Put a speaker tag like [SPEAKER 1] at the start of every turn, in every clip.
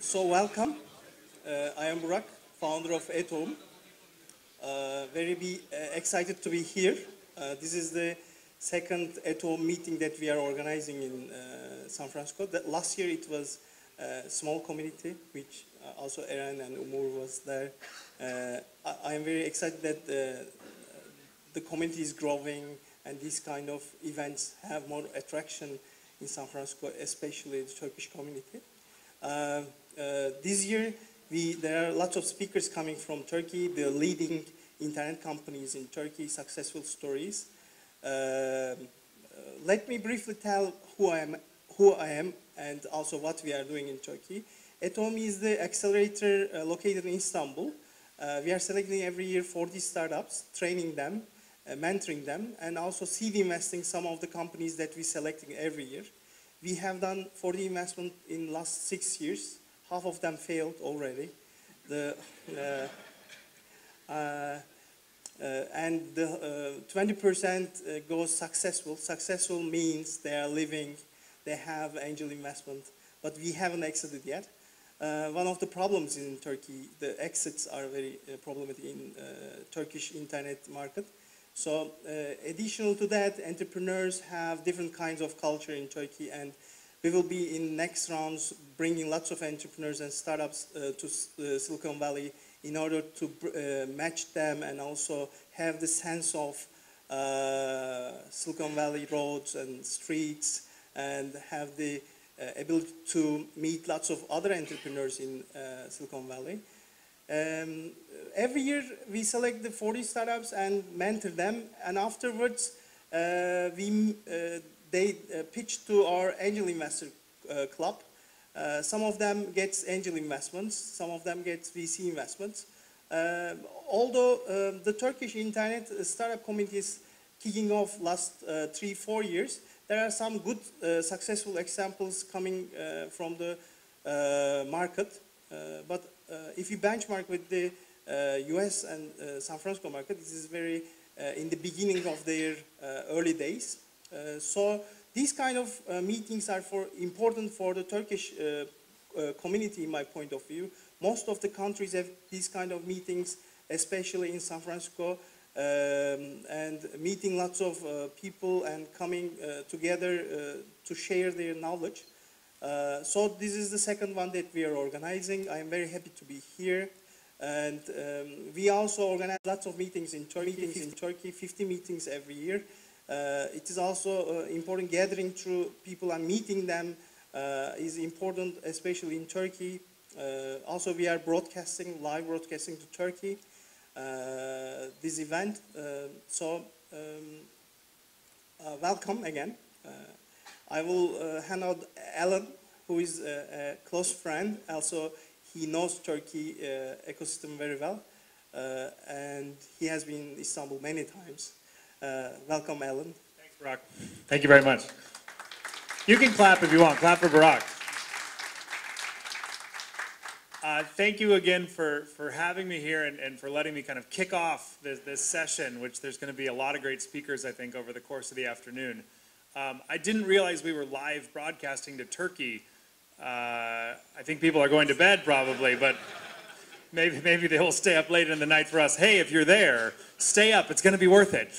[SPEAKER 1] So welcome. I am Burak, founder of Etohum. Excited to be here. This is the second Etohum meeting that we are organizing in San Francisco. Last year it was a small community, which also Eren and Umur was there. I am very excited that the community is growing and these kind of events have more attraction in San Francisco, especially the Turkish community. This year, there are lots of speakers coming from Turkey, the leading internet companies in Turkey, successful stories. Let me briefly tell who I am, and also what we are doing in Turkey. Etohum is the accelerator located in Istanbul. We are selecting every year 40 startups, training them, mentoring them, and also seed investing some of the companies that we selecting every year. We have done 40 investment in last 6 years. Half of them failed already. And the 20% goes successful. Successful means they are living, they have angel investment, but we haven't exited yet. One of the problems in Turkey, the exits are very problematic in Turkish internet market. So additional to that, entrepreneurs have different kinds of culture in Turkey, and we will be in next rounds bringing lots of entrepreneurs and startups to Silicon Valley in order to match them and also have the sense of Silicon Valley roads and streets, and have the ability to meet lots of other entrepreneurs in Silicon Valley. Every year we select the 40 startups and mentor them, and afterwards they pitch to our angel investor club. Some of them get angel investments, some of them get VC investments. Although the Turkish internet startup community is kicking off last 3-4 years, there are some good successful examples coming from the market. But if you benchmark with the US and San Francisco market, this is very in the beginning of their early days. So these kind of meetings are important for the Turkish community, in my point of view. Most of the countries have these kind of meetings, especially in San Francisco, and meeting lots of people and coming together to share their knowledge. So this is the second one that we are organizing. I am very happy to be here. And we also organize lots of meetings in Turkey, 50 meetings every year. It is also important gathering through people and meeting them is important, especially in Turkey. Also, we are live broadcasting to Turkey, this event. Welcome again. I will hand out Alan, who is a close friend. Also, he knows Turkey ecosystem very well, and he has been in Istanbul many times. Welcome, Alan.
[SPEAKER 2] Thanks, Burak. Thank you very much. You can clap if you want. Clap for Burak. Thank you again for having me here and for letting me kind of kick off this session, which there's going to be a lot of great speakers, I think, over the course of the afternoon. I didn't realize we were live broadcasting to Turkey. I think people are going to bed probably, but maybe they will stay up late in the night for us. Hey, if you're there, stay up. It's going to be worth it.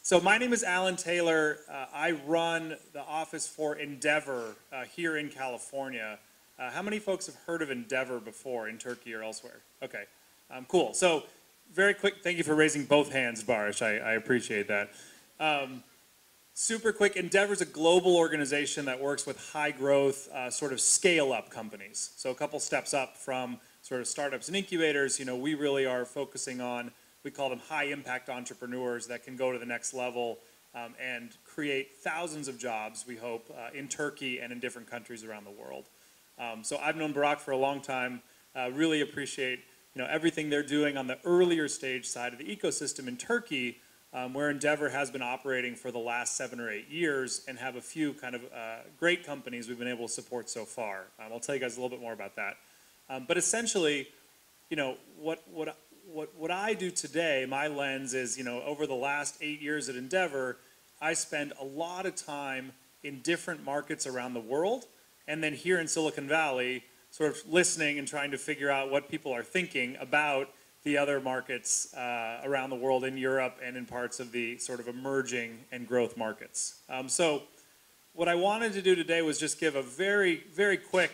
[SPEAKER 2] So my name is Alan Taylor. I run the office for Endeavor here in California. How many folks have heard of Endeavor before in Turkey or elsewhere? Okay, cool. So very quick, thank you for raising both hands, Barish. I appreciate that. Super quick, Endeavor is a global organization that works with high growth, sort of scale up companies. So a couple steps up from sort of startups and incubators. You know, we really are focusing on, we call them high impact entrepreneurs that can go to the next level and create thousands of jobs, we hope, in Turkey and in different countries around the world. So I've known Burak for a long time, really appreciate everything they're doing on the earlier stage side of the ecosystem in Turkey, where Endeavor has been operating for the last 7 or 8 years and have a few kind of great companies we've been able to support so far. I'll tell you guys a little bit more about that. But essentially, what I do today, my lens is, over the last 8 years at Endeavor, I spend a lot of time in different markets around the world, and then here in Silicon Valley, sort of listening and trying to figure out what people are thinking about the other markets around the world, in Europe and in parts of the sort of emerging and growth markets. So what I wanted to do today was just give a very, very quick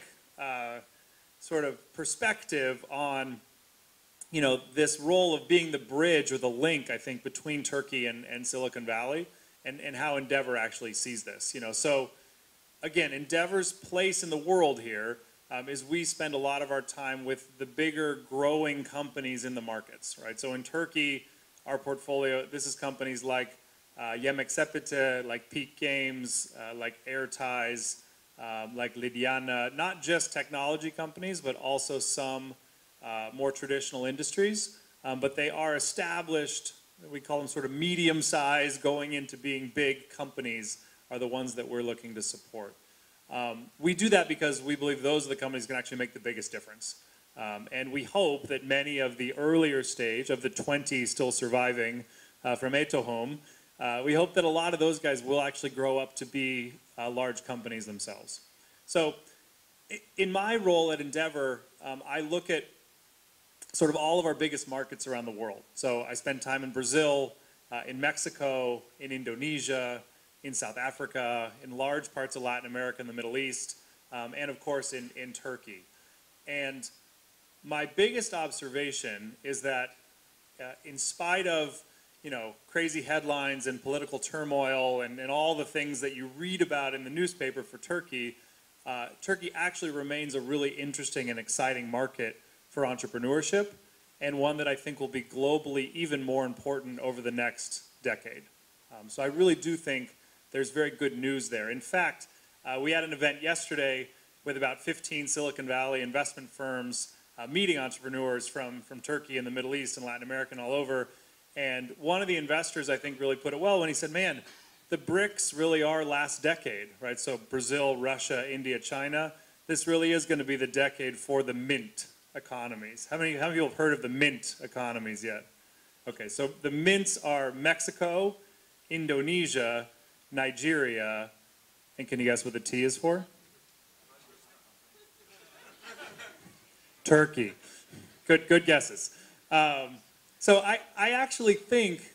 [SPEAKER 2] sort of perspective on, you know, this role of being the bridge or the link, I think, between Turkey and Silicon Valley, and how Endeavor actually sees this. You know, so again, Endeavor's place in the world here is we spend a lot of our time with the bigger growing companies in the markets, right? So in Turkey, our portfolio, this is companies like Yemek Sepeti, like Peak Games, like Airties, like Lidiana, not just technology companies, but also some more traditional industries. But they are established, we call them sort of medium-sized, going into being big companies are the ones that we're looking to support. We do that because we believe those are the companies that can actually make the biggest difference. And we hope that many of the earlier stage, of the 20 still surviving from Etohum, we hope that a lot of those guys will actually grow up to be large companies themselves. So in my role at Endeavor, I look at sort of all of our biggest markets around the world. So I spend time in Brazil, in Mexico, in Indonesia, in South Africa, in large parts of Latin America and the Middle East, and of course in Turkey. And my biggest observation is that in spite of, you know, crazy headlines and political turmoil and all the things that you read about in the newspaper for Turkey, Turkey actually remains a really interesting and exciting market for entrepreneurship, and one that I think will be globally even more important over the next decade. So I really do think there's very good news there. In fact, we had an event yesterday with about 15 Silicon Valley investment firms meeting entrepreneurs from Turkey and the Middle East and Latin America and all over. And one of the investors, I think, really put it well when he said, man, the BRICS really are last decade, right? So Brazil, Russia, India, China. This really is going to be the decade for the mint economies. How many of you have heard of the mint economies yet? Okay, so the mints are Mexico, Indonesia, Nigeria, and can you guess what the T is for? Turkey. Good guesses. So I actually think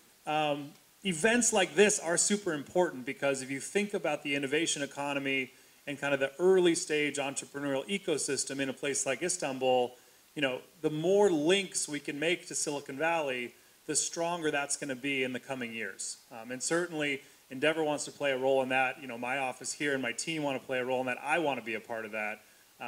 [SPEAKER 2] events like this are super important, because if you think about the innovation economy and kind of the early stage entrepreneurial ecosystem in a place like Istanbul, you know, the more links we can make to Silicon Valley, the stronger that's going to be in the coming years. And certainly Endeavor wants to play a role in that. You know, my office here and my team want to play a role in that. I want to be a part of that,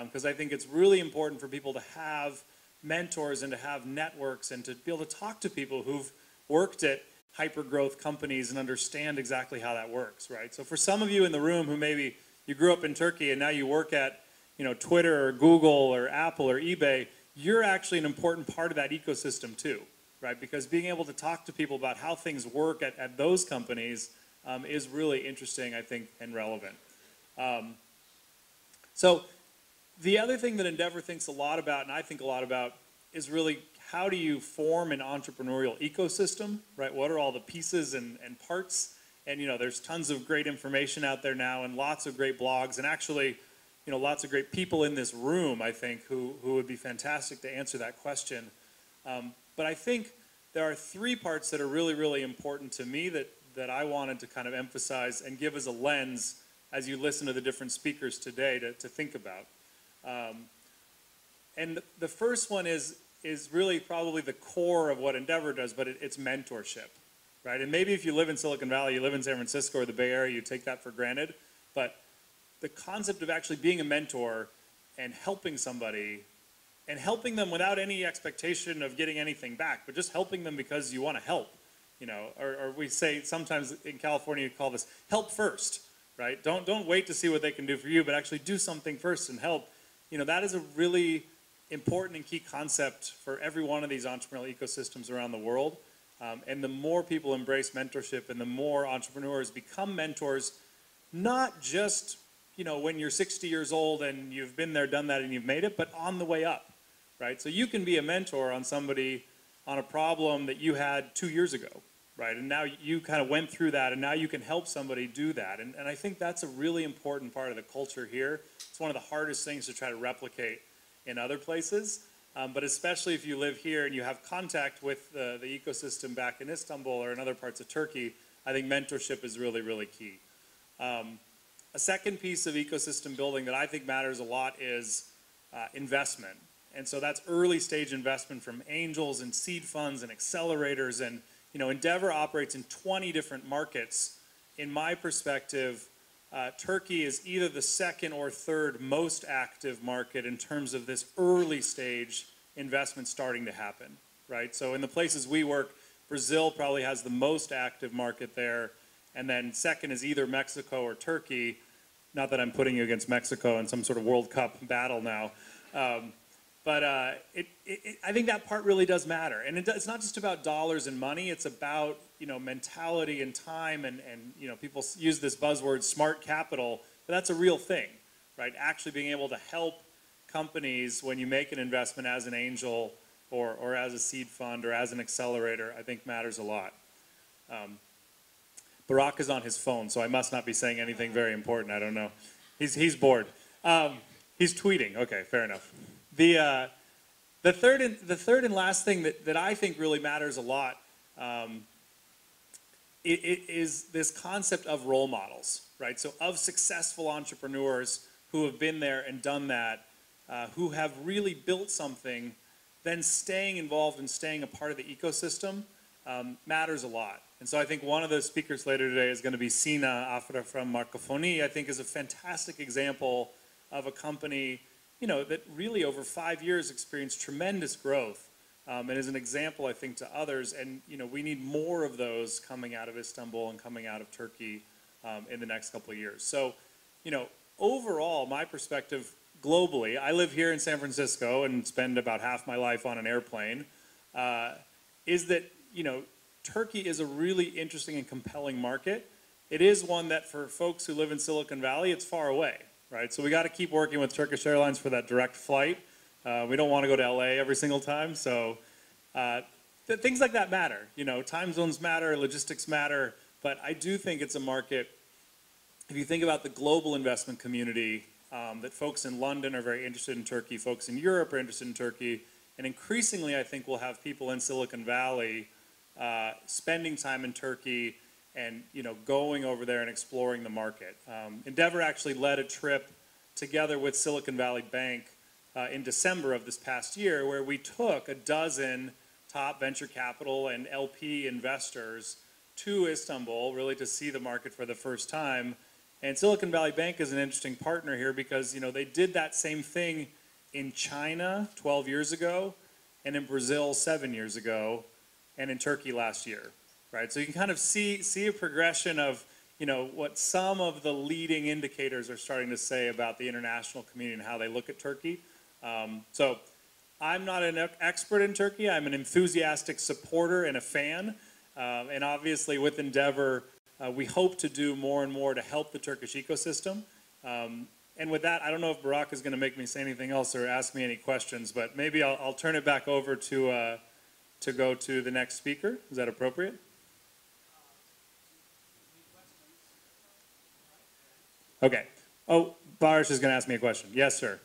[SPEAKER 2] because I think it's really important for people to have mentors and to have networks and to be able to talk to people who've worked at hyper-growth companies and understand exactly how that works, right? So for some of you in the room who maybe you grew up in Turkey and now you work at, you know, Twitter or Google or Apple or eBay, you're actually an important part of that ecosystem too, right? Because being able to talk to people about how things work at those companies is really interesting, I think, and relevant. So the other thing that Endeavor thinks a lot about, and I think a lot about, is really how do you form an entrepreneurial ecosystem, right? What are all the pieces and parts? And, you know, there's tons of great information out there now and lots of great blogs, and actually, you know, lots of great people in this room, I think, who would be fantastic to answer that question. But I think there are three parts that are really, really important to me that I wanted to kind of emphasize and give as a lens as you listen to the different speakers today to think about. And the first one is really probably the core of what Endeavor does, but it's mentorship, right? And maybe if you live in Silicon Valley, you live in San Francisco or the Bay Area, you take that for granted. But the concept of actually being a mentor and helping somebody, and helping them without any expectation of getting anything back, but just helping them because you want to help, you know, or we say sometimes in California you call this help first, right? Don't wait to see what they can do for you, but actually do something first and help. You know, that is a really important and key concept for every one of these entrepreneurial ecosystems around the world. And the more people embrace mentorship and the more entrepreneurs become mentors, not just, you know, when you're 60 years old and you've been there, done that, and you've made it, but on the way up, right? So you can be a mentor on somebody on a problem that you had 2 years ago, right? And now you kind of went through that, and now you can help somebody do that. And I think that's a really important part of the culture here. It's one of the hardest things to try to replicate in other places. But especially if you live here and you have contact with the ecosystem back in Istanbul or in other parts of Turkey, I think mentorship is really, really key. A second piece of ecosystem building that I think matters a lot is investment. And so that's early stage investment from angels and seed funds and accelerators. And Endeavor operates in 20 different markets. In my perspective, Turkey is either the second or third most active market in terms of this early stage investment starting to happen, right? So in the places we work, Brazil probably has the most active market there, and then second is either Mexico or Turkey. Not that I'm putting you against Mexico in some sort of World Cup battle now, but I think that part really does matter. And it's not just about dollars and money, it's about mentality and time, and people use this buzzword smart capital, but that's a real thing, right? Actually being able to help companies when you make an investment as an angel or as a seed fund or as an accelerator, I think matters a lot. Barack is on his phone, so I must not be saying anything very important. I don't know. He's bored. He's tweeting. Okay, fair enough. The third and last thing that I think really matters a lot it is this concept of role models, right? So of successful entrepreneurs who have been there and done that, who have really built something, then staying involved and staying a part of the ecosystem matters a lot. And so I think one of the speakers later today is going to be Sina Afra from Marcofoni. I think is a fantastic example of a company, that really over 5 years experienced tremendous growth, and is an example, I think, to others. And we need more of those coming out of Istanbul and coming out of Turkey in the next couple of years. So, overall, my perspective globally, I live here in San Francisco and spend about half my life on an airplane, is that Turkey is a really interesting and compelling market. It is one that for folks who live in Silicon Valley, it's far away, right? So we got to keep working with Turkish Airlines for that direct flight. We don't want to go to LA every single time. So things like that matter. Time zones matter, logistics matter, but I do think it's a market, if you think about the global investment community, that folks in London are very interested in Turkey, folks in Europe are interested in Turkey, and increasingly I think we'll have people in Silicon Valley spending time in Turkey and going over there and exploring the market. Endeavor actually led a trip together with Silicon Valley Bank in December of this past year, where we took a dozen top venture capital and LP investors to Istanbul, really to see the market for the first time. And Silicon Valley Bank is an interesting partner here because they did that same thing in China 12 years ago, and in Brazil 7 years ago, and in Turkey last year, right? So you can kind of see a progression of what some of the leading indicators are starting to say about the international community and how they look at Turkey. So I'm not an expert in Turkey. I'm an enthusiastic supporter and a fan. And obviously with Endeavor, we hope to do more and more to help the Turkish ecosystem. And with that, I don't know if Barack is going to make me say anything else or ask me any questions, but maybe I'll turn it back over to go to the next speaker. Is that appropriate? Okay. Oh, Barish is going to ask me a question. Yes, sir.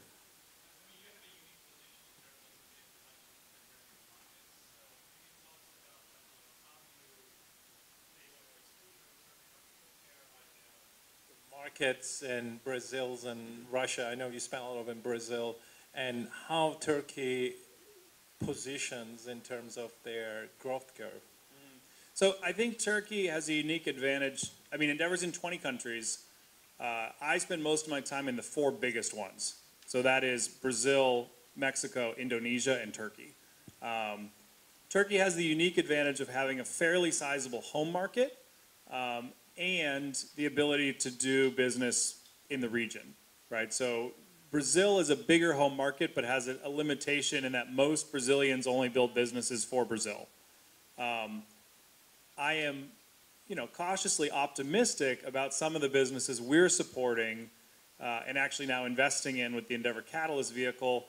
[SPEAKER 3] Markets in Brazil and Russia. I know you spent a lot in Brazil, and how Turkey positions in terms of their growth curve.
[SPEAKER 2] So I think Turkey has a unique advantage. I mean, Endeavor's in 20 countries. I spend most of my time in the 4 biggest ones. So that is Brazil, Mexico, Indonesia, and Turkey. Turkey has the unique advantage of having a fairly sizable home market, and the ability to do business in the region, right? So Brazil is a bigger home market, but has a limitation in that most Brazilians only build businesses for Brazil. I am, cautiously optimistic about some of the businesses we're supporting and actually now investing in with the Endeavor Catalyst vehicle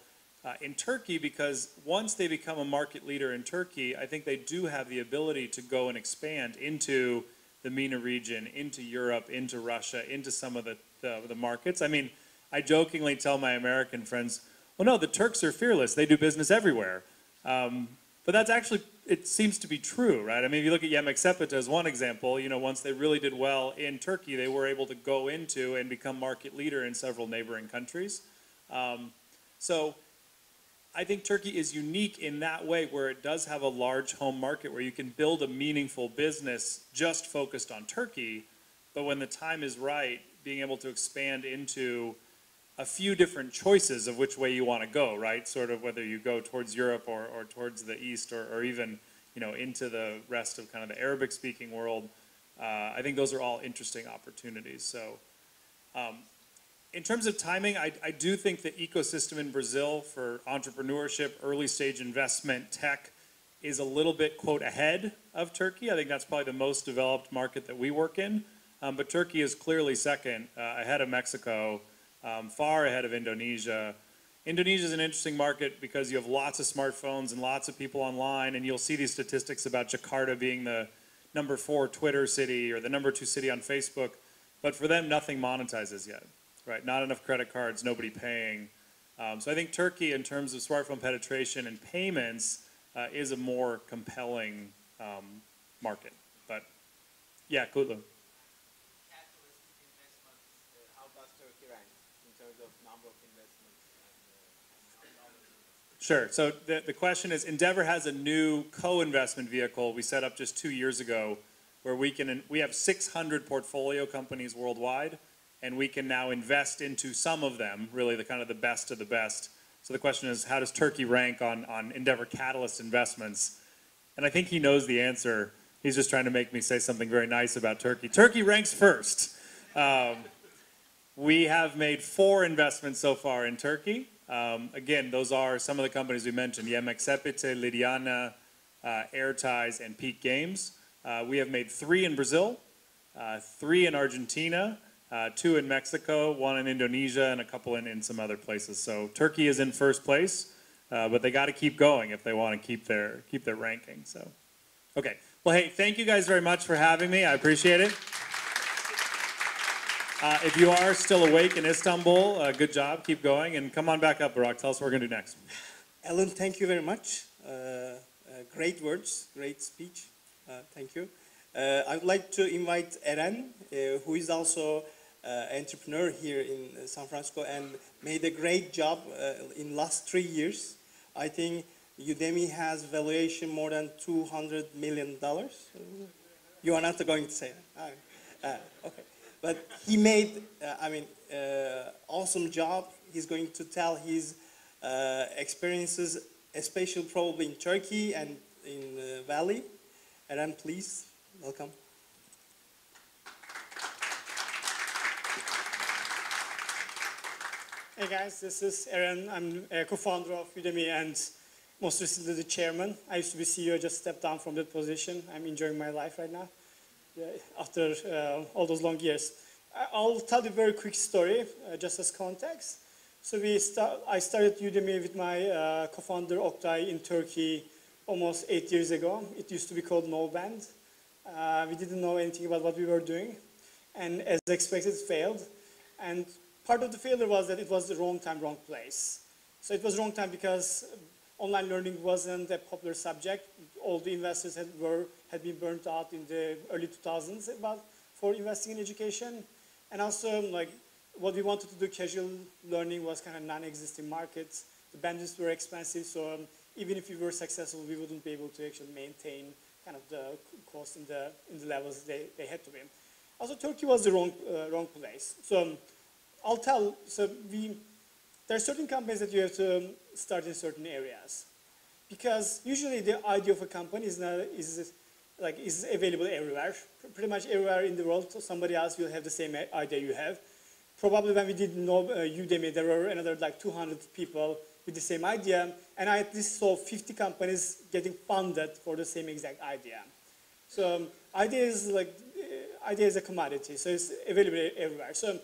[SPEAKER 2] in Turkey, because once they become a market leader in Turkey, I think they do have the ability to go and expand into the MENA region, into Europe, into Russia, into some of the markets. I mean, I jokingly tell my American friends, well, no, the Turks are fearless. They do business everywhere. But that's actually, it seems to be true, right? I mean, if you look at Yemek Sepeti as one example, you know, once they really did well in Turkey, they were able to go into and become market leader in several neighboring countries. So I think Turkey is unique in that way, where it does have a large home market where you can build a meaningful business just focused on Turkey, but when the time is right, being able to expand into a few different choices of which way you want to go, right? Sort of whether you go towards Europe or towards the East, or even, you know, into the rest of kind of the Arabic-speaking world. I think those are all interesting opportunities. So in terms of timing, I do think the ecosystem in Brazil for entrepreneurship, early stage investment, tech, is a little bit, quote, ahead of Turkey. I think that's probably the most developed market that we work in. But Turkey is clearly second, ahead of Mexico, far ahead of Indonesia. Indonesia is an interesting market because you have lots of smartphones and lots of people online, and you'll see these statistics about Jakarta being the #4 Twitter city or the #2 city on Facebook. But for them, nothing monetizes yet, right? Not enough credit cards, nobody paying. So I think Turkey, in terms of smartphone penetration and payments, is a more compelling market. But yeah, Kutlu. Sure. So the question is, Endeavor has a new co-investment vehicle we set up just 2 years ago, where we have 600 portfolio companies worldwide, and we can now invest into some of them, really the kind of the best of the best. So the question is, how does Turkey rank on Endeavor Catalyst investments? And I think he knows the answer. He's just trying to make me say something very nice about Turkey. Turkey ranks first. We have made 4 investments so far in Turkey. Again, those are some of the companies we mentioned: Yemek Sepeti, Lidiana, Airties, and Peak Games. We have made 3 in Brazil, 3 in Argentina, 2 in Mexico, 1 in Indonesia, and a couple in some other places. So Turkey is in first place, but they got to keep going if they want to keep their ranking. So, okay. Well, hey, thank you guys very much for having me. I appreciate it. If you are still awake in Istanbul, good job. Keep going, and come on back up, Burak. Tell us what we're going to do next.
[SPEAKER 1] Alan, thank you very much. Great words, great speech. Thank you. I would like to invite Eren, who is also an entrepreneur here in San Francisco and made a great job in last 3 years. I think Udemy has valuation more than $200 million. You are not going to say that. Okay. But he made, awesome job. He's going to tell his experiences, especially probably in Turkey and in Valley. Eren, please, welcome.
[SPEAKER 4] Hey guys, this is Eren. I'm a co-founder of Udemy and most recently the chairman. I used to be CEO, just stepped down from that position. I'm enjoying my life right now after all those long years. I'll tell you a very quick story, just as context. So I started Udemy with my co-founder Oktay in Turkey almost 8 years ago. It used to be called No Band. We didn't know anything about what we were doing. And as expected, it failed. And part of the failure was that it was the wrong time, wrong place. So it was wrong time because online learning wasn't a popular subject. All the investors had been burnt out in the early 2000s for investing in education. And also, like, what we wanted to do, casual learning, was kind of non-existing markets. The bandwidths were expensive, so even if we were successful, we wouldn't be able to actually maintain kind of the cost in the levels they had to be. Also, Turkey was the wrong place. So I'll tell. So there are certain companies that you have to start in certain areas, because usually the idea of a company is available everywhere. Pretty much everywhere in the world, so somebody else will have the same idea you have. Probably when we did Udemy, there were another like 200 people with the same idea, and I at least saw 50 companies getting funded for the same exact idea. So idea is a commodity, so it's available everywhere. So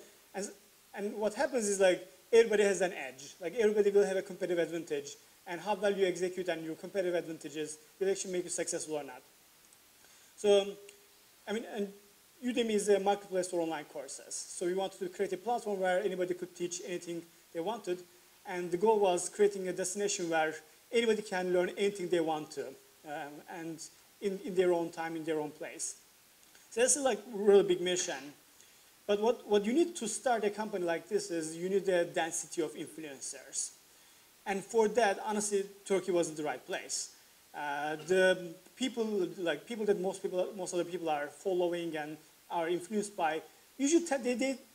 [SPEAKER 4] and what happens is, like, everybody has an edge. Like, everybody will have a competitive advantage, and how well you execute on your competitive advantages will actually make you successful or not. So, and Udemy is a marketplace for online courses. So we wanted to create a platform where anybody could teach anything they wanted. And the goal was creating a destination where anybody can learn anything they want to, and in their own time, in their own place. So this is like a really big mission. But what you need to start a company like this is you need a density of influencers. And for that, honestly, Turkey wasn't the right place. The people that most other people are following and are influenced by, usually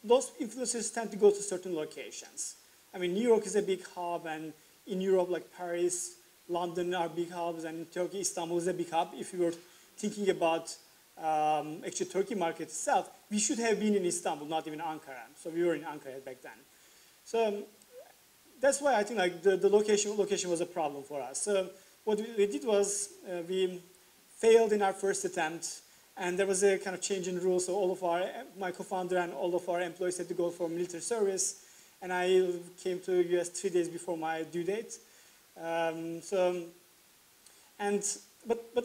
[SPEAKER 4] those influencers tend to go to certain locations. I mean, New York is a big hub, and in Europe, like Paris, London are big hubs, and Turkey, Istanbul is a big hub. If you were thinking about actually Turkey market itself, we should have been in Istanbul, not even Ankara. So we were in Ankara back then. So that's why I think like the location was a problem for us. So what we did was we failed in our first attempt, and there was a kind of change in rules. So all of my co-founder and all of our employees had to go for military service, and I came to US 3 days before my due date. But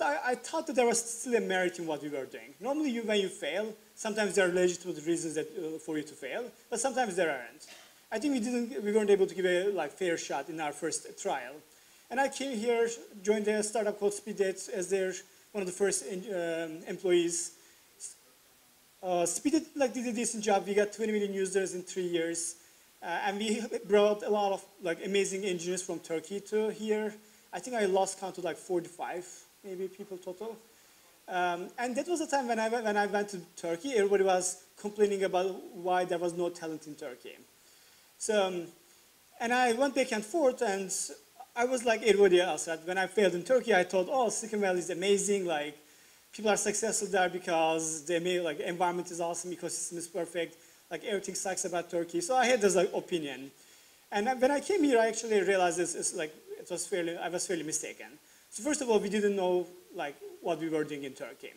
[SPEAKER 4] I thought that there was still a merit in what we were doing. Normally, when you fail, sometimes there are legitimate reasons for you to fail, but sometimes there aren't. I think we weren't able to give a fair shot in our first trial. And I came here, joined a startup called SpeedDate as one of the first employees. SpeedDate did a decent job. We got 20 million users in 3 years. And we brought a lot of amazing engineers from Turkey to here. I think I lost count to 45, maybe people total. And that was the time when I went to Turkey. Everybody was complaining about why there was no talent in Turkey. So, and I went back and forth, and I was like everybody else. Right? When I failed in Turkey, I thought, oh, Silicon Valley is amazing. Like, people are successful there because they made environment is awesome, ecosystem is perfect. Like everything sucks about Turkey. So I had this opinion. And when I came here, I actually realized I was fairly mistaken. So first of all, we didn't know what we were doing in Turkey.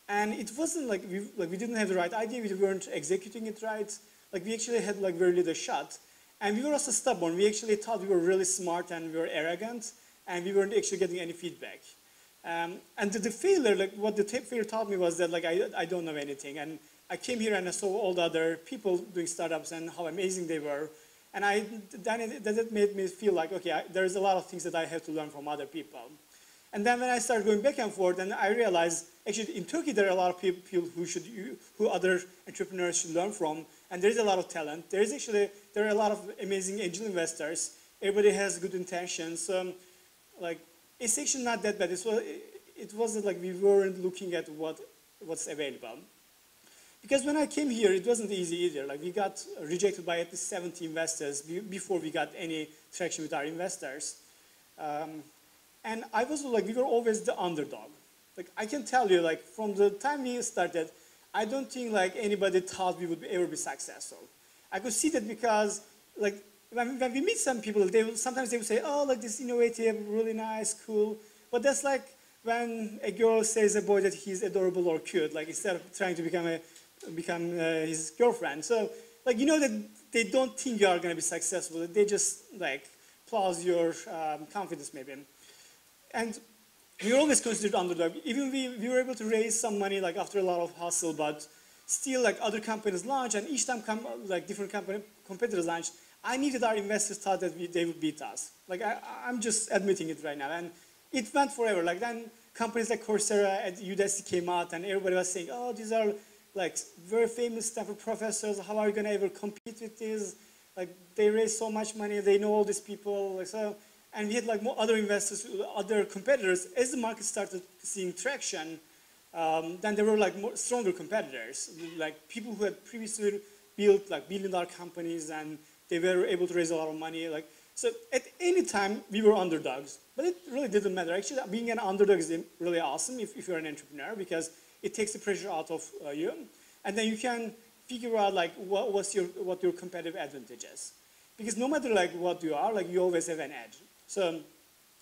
[SPEAKER 4] And it wasn't we didn't have the right idea, we weren't executing it right. We actually had very little shot. And we were also stubborn. We actually thought we were really smart and we were arrogant, and we weren't actually getting any feedback. And the failure, what the failure taught me was that I don't know anything. And I came here and I saw all the other people doing startups and how amazing they were. And that made me feel like, okay, there's a lot of things that I have to learn from other people. And then when I started going back and forth, and I realized, actually, in Turkey, there are a lot of people who other entrepreneurs should learn from, and there is a lot of talent. There are a lot of amazing angel investors. Everybody has good intentions. It's actually not that bad. It wasn't like we weren't looking at what's available. Because when I came here, it wasn't easy either. We got rejected by at least 70 investors before we got any traction with our investors. And I was we were always the underdog. I can tell you, from the time we started, I don't think anybody thought we would ever be successful. I could see that because when we meet some people, sometimes they would say, oh, this innovative, really nice, cool. But that's when a girl says a boy that he's adorable or cute, instead of trying to become his girlfriend. So, you know that they don't think you are going to be successful. They just, applause your confidence, maybe. And we were always considered underdog. Even we were able to raise some money, after a lot of hustle, but still, other companies launch, and each time, different competitors launch, I knew that our investors thought that they would beat us. I'm just admitting it right now. And it went forever. Then companies like Coursera and Udacity came out, and everybody was saying, oh, these are very famous Stanford professors. How are you going to ever compete with these? They raise so much money. They know all these people. And we had other investors, other competitors. As the market started seeing traction, then there were more stronger competitors, people who had previously built billion-dollar companies, and they were able to raise a lot of money. So at any time we were underdogs, but it really didn't matter. Actually, being an underdog is really awesome if you're an entrepreneur, because it takes the pressure out of you, and then you can figure out what your competitive advantage is. Because no matter what you are, you always have an edge. So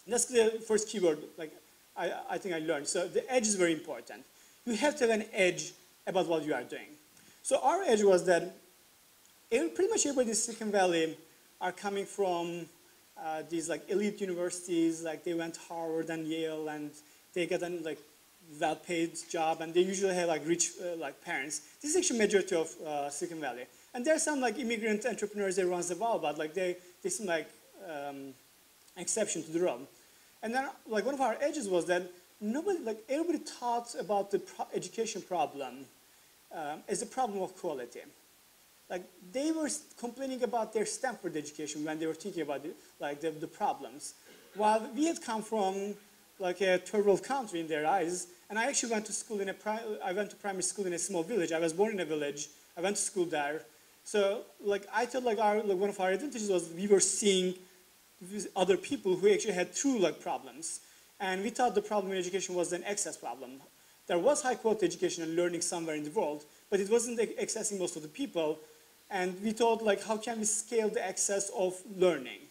[SPEAKER 4] that's the first keyword I think I learned. So the edge is very important. You have to have an edge about what you are doing. So our edge was that pretty much everybody in Silicon Valley are coming from these elite universities. They went to Harvard and Yale, and they got a well-paid job, and they usually have rich parents. This is actually majority of Silicon Valley. And there are some like immigrant entrepreneurs every once in a while, but like they seem like exception to the rule. And then like one of our edges was that everybody thought about the education problem as a problem of quality. Like they were complaining about their Stanford education when they were thinking about it, like the problems. While we had come from like a third world country in their eyes, and I actually went to school I went to primary school in a small village. I was born in a village. I went to school there. So like I thought like one of our advantages was we were seeing other people who actually had true like problems. And we thought the problem in education was an access problem. There was high quality education and learning somewhere in the world, but it wasn't accessing most of the people. And we thought like, how can we scale the access of learning?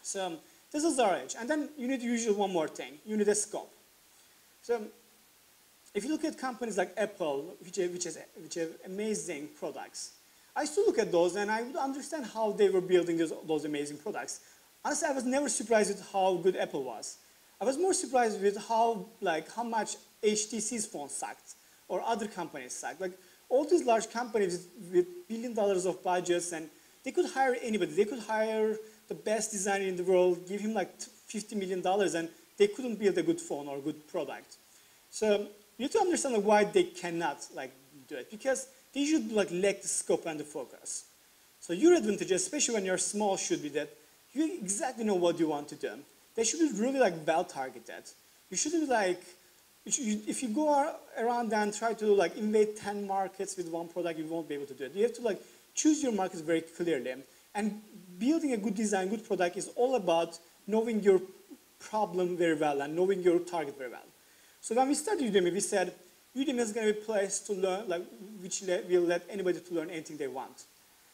[SPEAKER 4] So this is our edge. And then you need usually one more thing. You need a scope. So if you look at companies like Apple, which have amazing products, I used to look at those and I would understand how they were building those amazing products. Honestly, I was never surprised with how good Apple was. I was more surprised with how much HTC's phone sucked or other companies sucked. Like all these large companies with $1 billion of budgets, and they could hire anybody. They could hire the best designer in the world, give him like $50 million, and they couldn't build a good phone or a good product. So you have to understand like, why they cannot like do it, because they should like lack the scope and the focus. So your advantage, especially when you're small, should be that you exactly know what you want to do. They should be really like well targeted. You shouldn't like, if you go around and try to like invade 10 markets with one product, you won't be able to do it. You have to like choose your markets very clearly. And building a good design, good product is all about knowing your problem very well and knowing your target very well. So when we started Udemy, we said Udemy is going to be a place to learn, like which will let anybody to learn anything they want.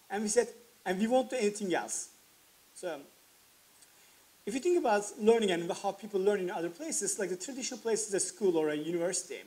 [SPEAKER 4] And we said, and we won't do anything else. So if you think about learning and how people learn in other places, like the traditional place is a school or a university,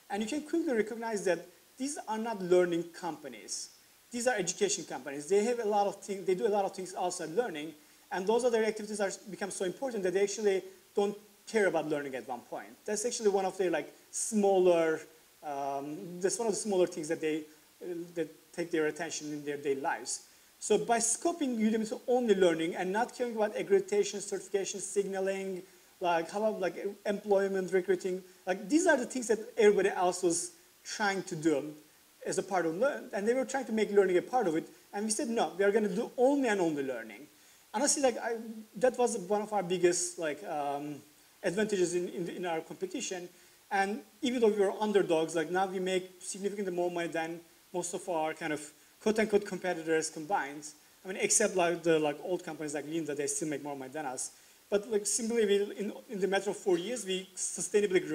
[SPEAKER 4] and you can quickly recognize that these are not learning companies. These are education companies. They have a lot of things, they do a lot of things outside learning, and those other activities become so important that they actually don't care about learning at one point. That's actually one of their like smaller, that's one of the smaller things that that take their attention in their daily lives. So by scoping Udemy to only learning and not caring about accreditation, certification, signaling, like how about like employment, recruiting, like these are the things that everybody else was trying to do as a part of learning, and they were trying to make learning a part of it. And we said, no, we are going to do only and only learning. Honestly, like that was one of our biggest like advantages in our competition. And even though we were underdogs, like now we make significantly more money than most of our kind of quote-unquote competitors combined. I mean, except like the old companies like Linda, they still make more money than us. But like simply, in the matter of 4 years, we sustainably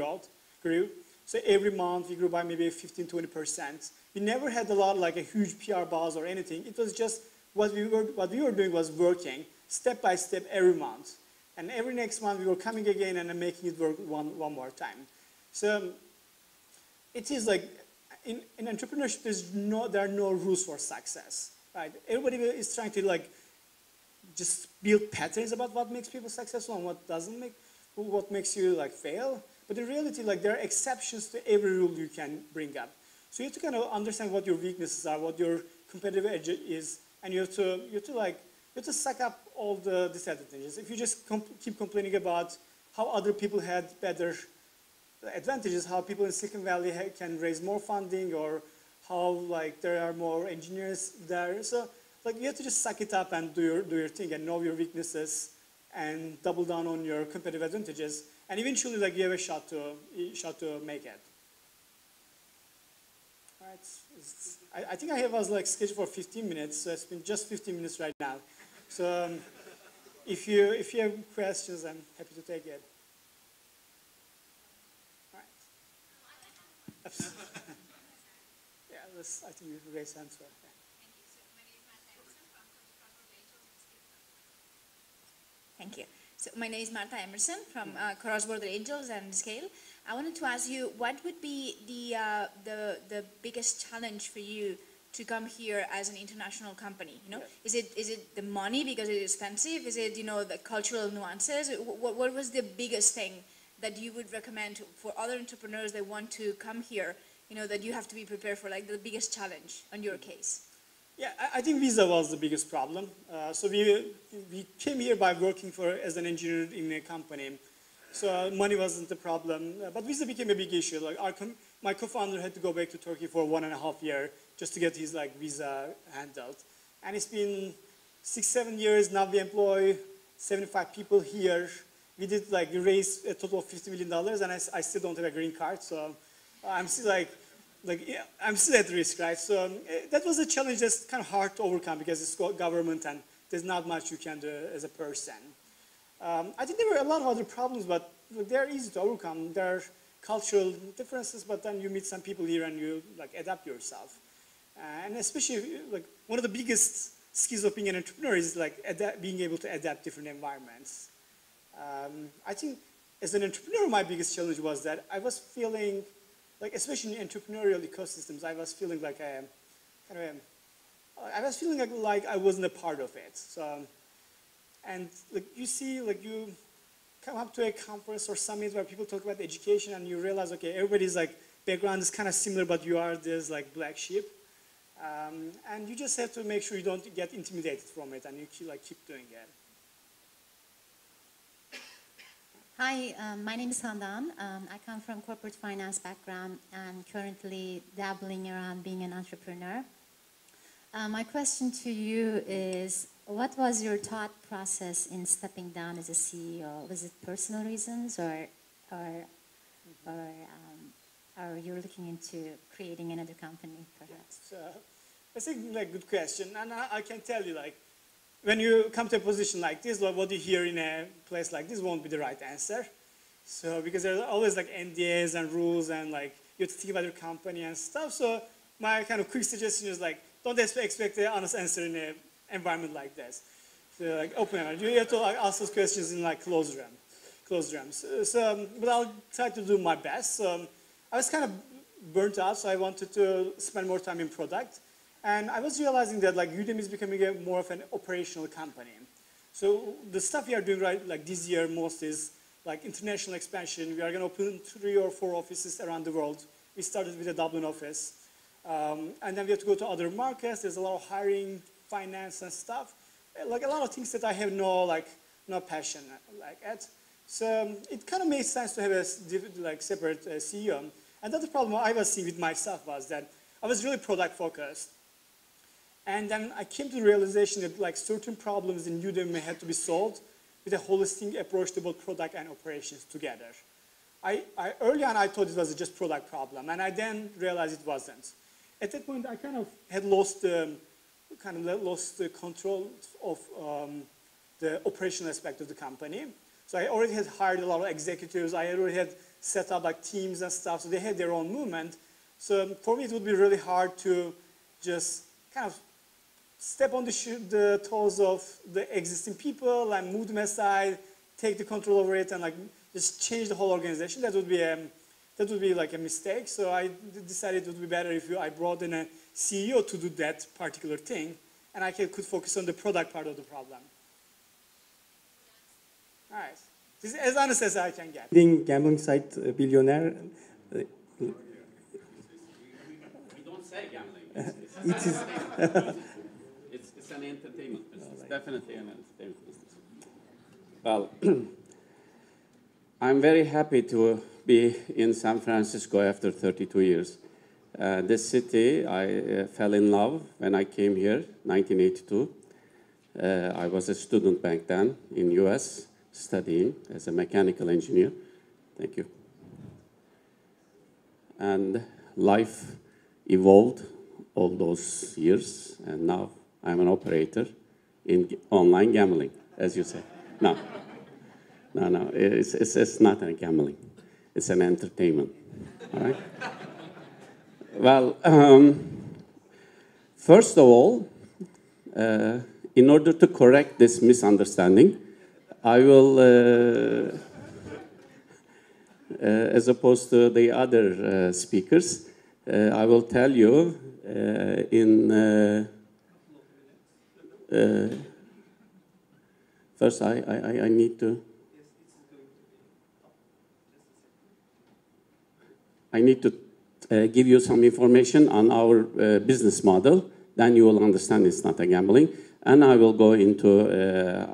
[SPEAKER 4] grew. So every month we grew by maybe 15–20%. We never had a lot like a huge PR buzz or anything. It was just what we were doing was working step by step every month. And every next month we were coming again and making it work one more time. So it is like, in entrepreneurship, there are no rules for success, right? Everybody is trying to like just build patterns about what makes people successful and what makes you like fail. But in reality, like there are exceptions to every rule you can bring up. So you have to kind of understand what your weaknesses are, what your competitive edge is, and you have to suck up all the disadvantages. If you just keep complaining about how other people had better advantages, how people in Silicon Valley can raise more funding, or how like there are more engineers there. So like you have to just suck it up and do your thing and know your weaknesses and double down on your competitive advantages. And eventually like you have a shot to make it. All right. I think I have us like scheduled for 15 minutes, so it's been just 15 minutes right now. So if you have questions, I'm happy to take it. Yeah, I think you raise hands for that.
[SPEAKER 5] Thank you. So my name is Martha Emerson from Cross-Border Angels and Scale. I wanted to ask you, what would be the biggest challenge for you to come here as an international company? You know, yes. Is it the money because it is expensive? Is it the cultural nuances? What was the biggest thing that you would recommend for other entrepreneurs that want to come here, that you have to be prepared for, like the biggest challenge on your case?
[SPEAKER 4] Yeah, I think visa was the biggest problem. So we came here by working as an engineer in a company. So money wasn't the problem, but visa became a big issue. Like my co-founder had to go back to Turkey for 1.5 years just to get his visa handled. And it's been 6-7 years now. We employ 75 people here. We did we raised a total of $50 million, and I still don't have a green card. So I'm still yeah, I'm still at risk, right? So that was a challenge that's kind of hard to overcome because it's government and there's not much you can do as a person. I think there were a lot of other problems, but they're easy to overcome. There are cultural differences, but then you meet some people here and you adapt yourself. And especially one of the biggest skills of being an entrepreneur is being able to adapt different environments. I think as an entrepreneur, my biggest challenge was that I was feeling especially in entrepreneurial ecosystems, I was feeling like I was feeling like I wasn't a part of it. So, and you see, you come up to a conference or summit where people talk about education, and you realize, okay, everybody's background is kind of similar, but you are this black sheep, and you just have to make sure you don't get intimidated from it, and you keep doing it.
[SPEAKER 6] Hi, my name is Handan. I come from corporate finance background and currently dabbling around being an entrepreneur. My question to you is, what was your thought process in stepping down as a CEO? Was it personal reasons or you're looking into creating another company, perhaps?
[SPEAKER 4] That's a good question, and I can tell you, when you come to a position like this, what you hear in a place like this won't be the right answer. So, because there's always NDAs and rules, and you have to think about your company and stuff. So, my kind of quick suggestion is don't expect an honest answer in an environment like this. So, open it. You have to ask those questions in closed rooms. So, but I'll try to do my best. So, I was kind of burnt out, so I wanted to spend more time in product. And I was realizing that Udemy is becoming more of an operational company. So the stuff we are doing this year most is international expansion. We are going to open 3 or 4 offices around the world. We started with a Dublin office. And then we have to go to other markets. There's a lot of hiring, finance and stuff. A lot of things that I have no passion at. So it kind of made sense to have a separate CEO. And that's the problem I was seeing with myself was that I was really product focused. And then I came to the realization that certain problems in Udemy had to be solved with a holistic approach to both product and operations together. Early on I thought it was just product problem, and I then realized it wasn't. At that point I kind of had lost the control of the operational aspect of the company. So I already had hired a lot of executives. I already had set up teams and stuff, so they had their own movement. So for me it would be really hard to just kind of step on the toes of the existing people and move them aside, take the control over it, and just change the whole organization. That would be a mistake. So I decided it would be better if I brought in a CEO to do that particular thing, and I could focus on the product part of the problem. All right. This is as honest as I can get.
[SPEAKER 1] Leading gambling site billionaire.
[SPEAKER 7] We don't say gambling.
[SPEAKER 1] It is.
[SPEAKER 7] It's an entertainment business. Definitely an entertainment business. Well, I'm very happy to be in San Francisco after 32 years. This city, I fell in love when I came here, 1982. I was a student back then in US, studying as a mechanical engineer. Thank you. And life evolved all those years, and now I'm an operator in online gambling, as you say. No, it's not a gambling. It's an entertainment, all right? Well, first of all, in order to correct this misunderstanding, I will, as opposed to the other speakers, I will tell you first I need to give you some information on our business model then you will understand it's not a gambling. And I will go into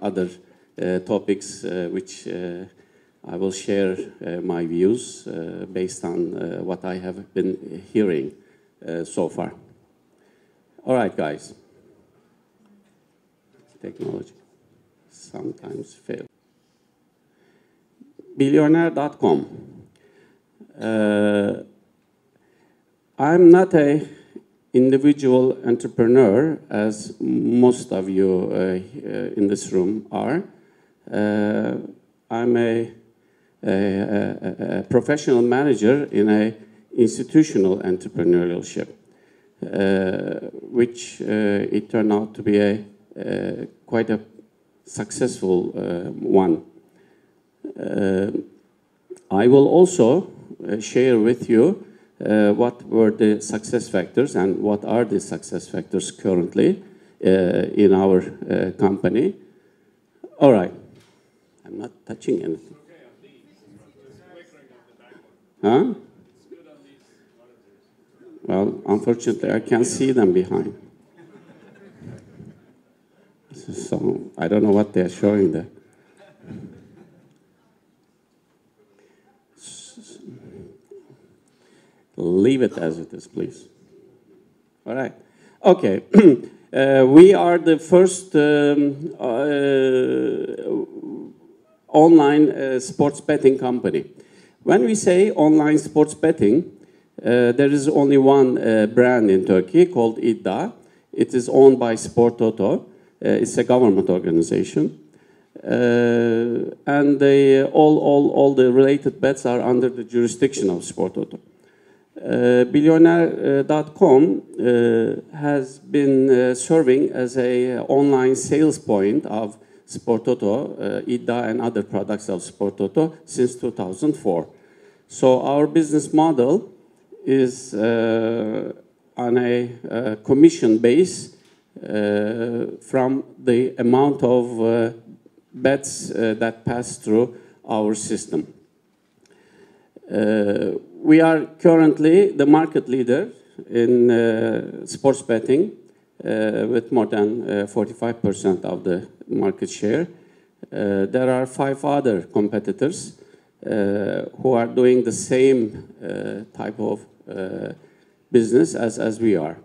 [SPEAKER 7] other topics which I will share my views based on what I have been hearing so far. All right, guys. Technology sometimes fails. Billionaire.com. I'm not an individual entrepreneur, as most of you in this room are. I'm a professional manager in an institutional entrepreneurship, which it turned out to be quite a successful one. I will also share with you what were the success factors and what are the success factors currently in our company. All right. I'm not touching anything. Huh? Well, unfortunately, I can't see them behind. So I don't know what they're showing there. Leave it as it is, please. All right. Okay. We are the first online sports betting company. When we say online sports betting, there is only one brand in Turkey called Iddia. It is owned by Sport Toto. It's a government organization. And all the related bets are under the jurisdiction of Sport Toto. Billionaire.com has been serving as an online sales point of Sport Toto, Iddia, and other products of Sport Toto since 2004. So our business model is on a commission base from the amount of bets that pass through our system. We are currently the market leader in sports betting with more than 45% of the market share. There are 5 other competitors who are doing the same type of business as we are.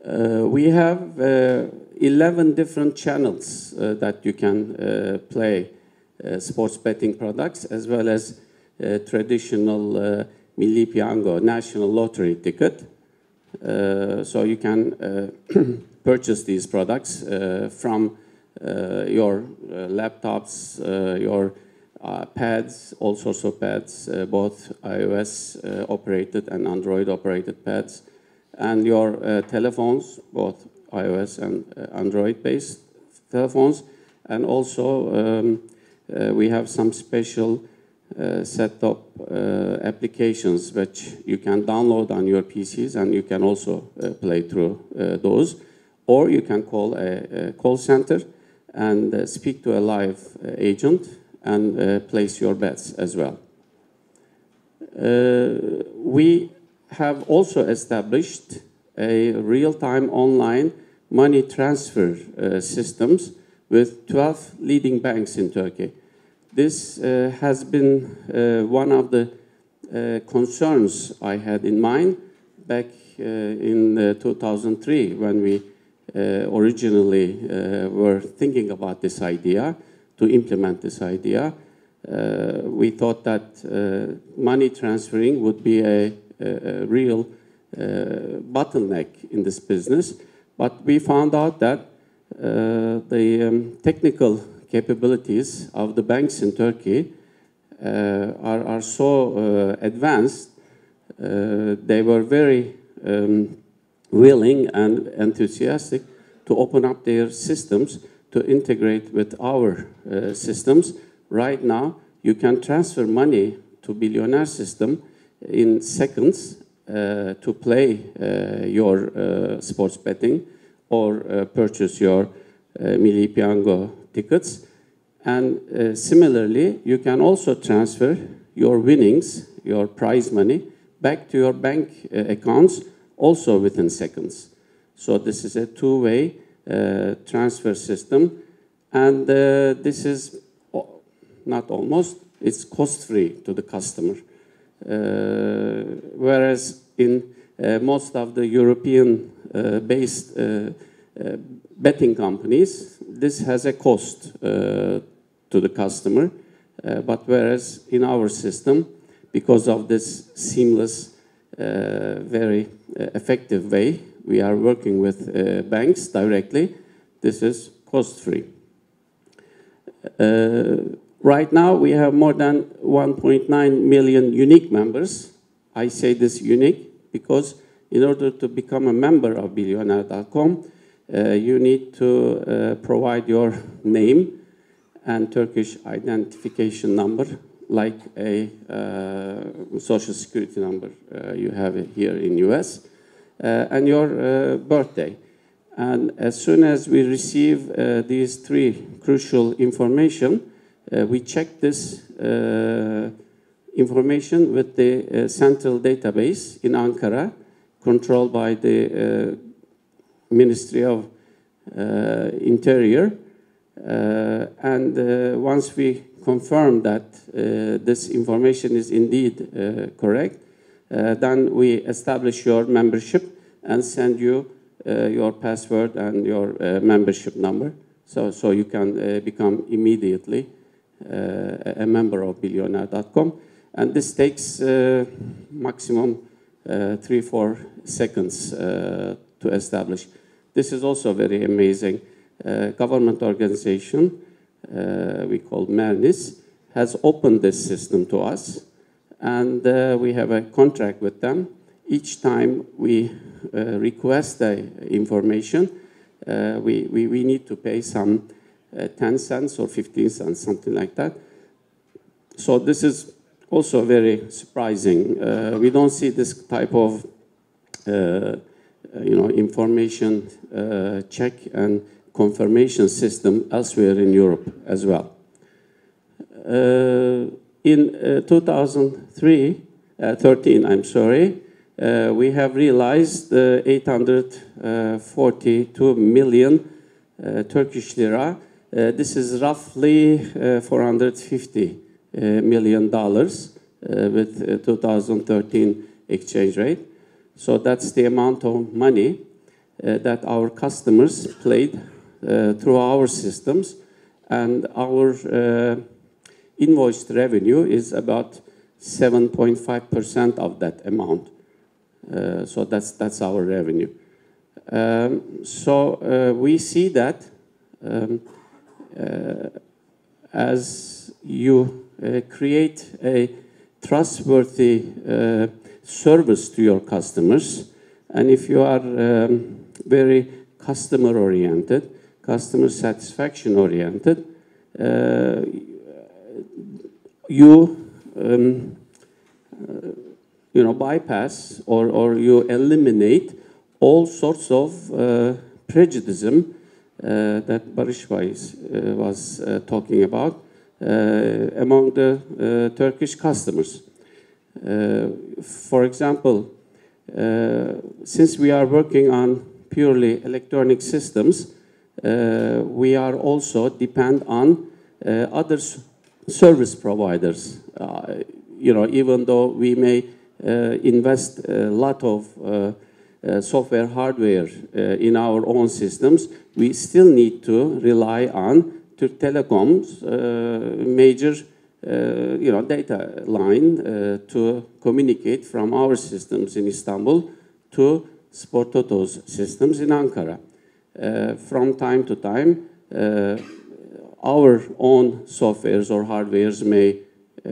[SPEAKER 7] We have 11 different channels that you can play sports betting products, as well as traditional Milli Piyango national lottery ticket. So you can purchase these products from your laptops, your pads, all sorts of pads, both iOS operated and Android operated pads, and your telephones, both iOS and Android based telephones. And also we have some special set-top applications which you can download on your PCs, and you can also play through those. Or you can call a call center and speak to a live agent and place your bets as well. We have also established a real-time online money transfer systems with 12 leading banks in Turkey. This has been one of the concerns I had in mind back in 2003 when we originally were thinking about this idea, to implement this idea. We thought that money transferring would be a real bottleneck in this business, but we found out that the technical capabilities of the banks in Turkey are so advanced. They were very willing and enthusiastic to open up their systems to integrate with our systems. Right now, you can transfer money to Billionaire system in seconds to play your sports betting or purchase your Milli Piyango tickets. And similarly, you can also transfer your winnings, your prize money, back to your bank accounts also within seconds. So this is a two-way transfer system. And this is not almost, it's cost-free to the customer. Whereas in most of the European-based betting companies, this has a cost to the customer. But whereas in our system, because of this seamless, very effective way, we are working with banks directly, this is cost-free. Right now, we have more than 1.9 million unique members. I say this unique because in order to become a member of Billionaire.com, you need to provide your name and Turkish identification number, like a social security number you have it here in US, and your birthday. And as soon as we receive these three crucial information, we check this information with the central database in Ankara, controlled by the Ministry of Interior. And once we confirm that this information is indeed correct, then we establish your membership and send you your password and your membership number, so you can become immediately a member of Billionaire.com. And this takes maximum 3-4 seconds to establish. This is also very amazing. Government organization, we call MERNIS, has opened this system to us, and we have a contract with them. Each time we request the information, we need to pay some 10 cents or 15 cents, something like that. So this is also very surprising. We don't see this type of information check and confirmation system elsewhere in Europe as well. In 2013, I'm sorry, we have realized 842 million Turkish lira. This is roughly $450 million with 2013 exchange rate. So that's the amount of money that our customers played through our systems, and our invoiced revenue is about 7.5% of that amount. So that's our revenue. We see that as you create a trustworthy service to your customers, and if you are very customer-oriented, customer satisfaction-oriented, you bypass or you eliminate all sorts of prejudice that Barış was talking about among the Turkish customers. For example, since we are working on purely electronic systems, we are also depend on other service providers. Even though we may invest a lot of software hardware in our own systems, we still need to rely on Türk Telekom's major data line to communicate from our systems in Istanbul to Sport Toto's systems in Ankara. From time to time, our own softwares or hardwares may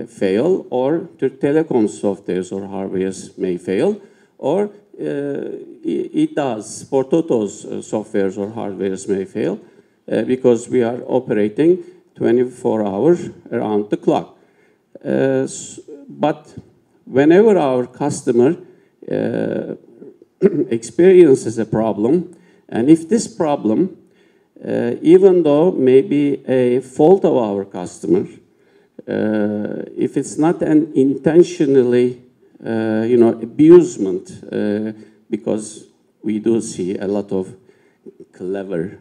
[SPEAKER 7] fail, or Türk Telekom's softwares or hardwares may fail, or it does. Sport Toto's softwares or hardwares may fail because we are operating 24 hours around the clock. But whenever our customer experiences a problem, and if this problem, even though maybe a fault of our customer, if it's not an intentionally, abusement, because we do see a lot of clever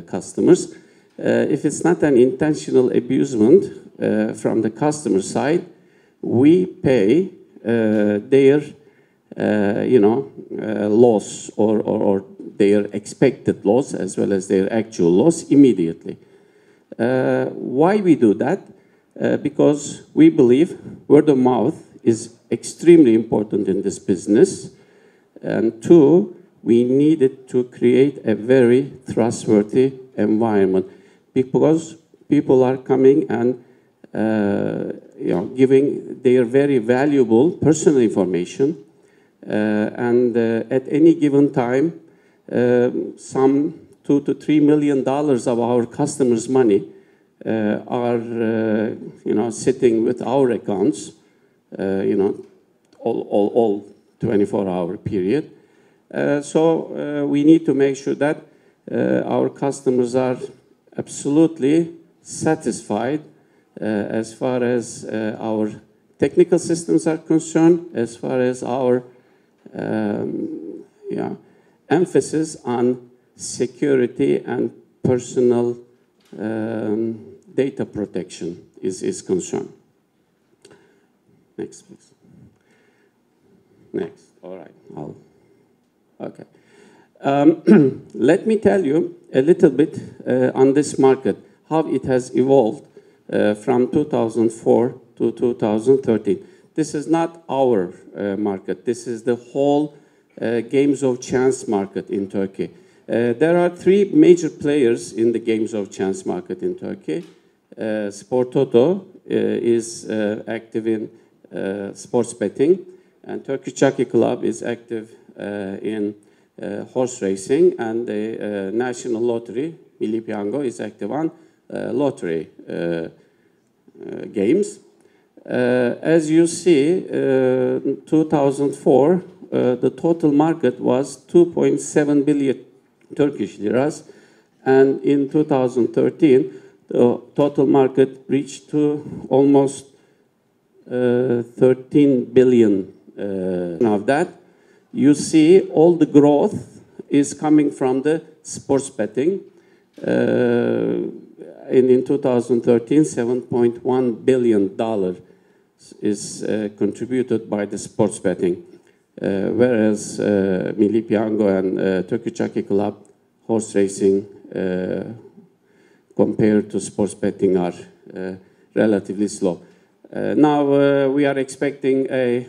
[SPEAKER 7] customers. If it's not an intentional abusement from the customer side, we pay their loss or their expected loss as well as their actual loss immediately. Why we do that? Because we believe word of mouth is extremely important in this business. And two, we needed to create a very trustworthy environment because people are coming and giving their very valuable personal information. And at any given time, some $2 to $3 million of our customers' money are sitting with our accounts, all 24-hour period. So we need to make sure that our customers are absolutely satisfied as far as our technical systems are concerned, as far as our emphasis on security and personal data protection is concerned. Next, please. Next, all right. Okay. Let me tell you a little bit on this market, how it has evolved from 2004 to 2013. This is not our market. This is the whole games of chance market in Turkey. There are three major players in the games of chance market in Turkey. Sport Toto is active in sports betting, and Turkish Jockey Club is active in horse racing, and the National Lottery, Milli Piyango, is active on lottery games. As you see, 2004, the total market was 2.7 billion Turkish liras, and in 2013, the total market reached to almost 13 billion. Of that, you see all the growth is coming from the sports betting. In 2013, $7.1 billion is contributed by the sports betting, whereas Milli Piyango and Turkish Jockey Club horse racing compared to sports betting are relatively slow. Now we are expecting a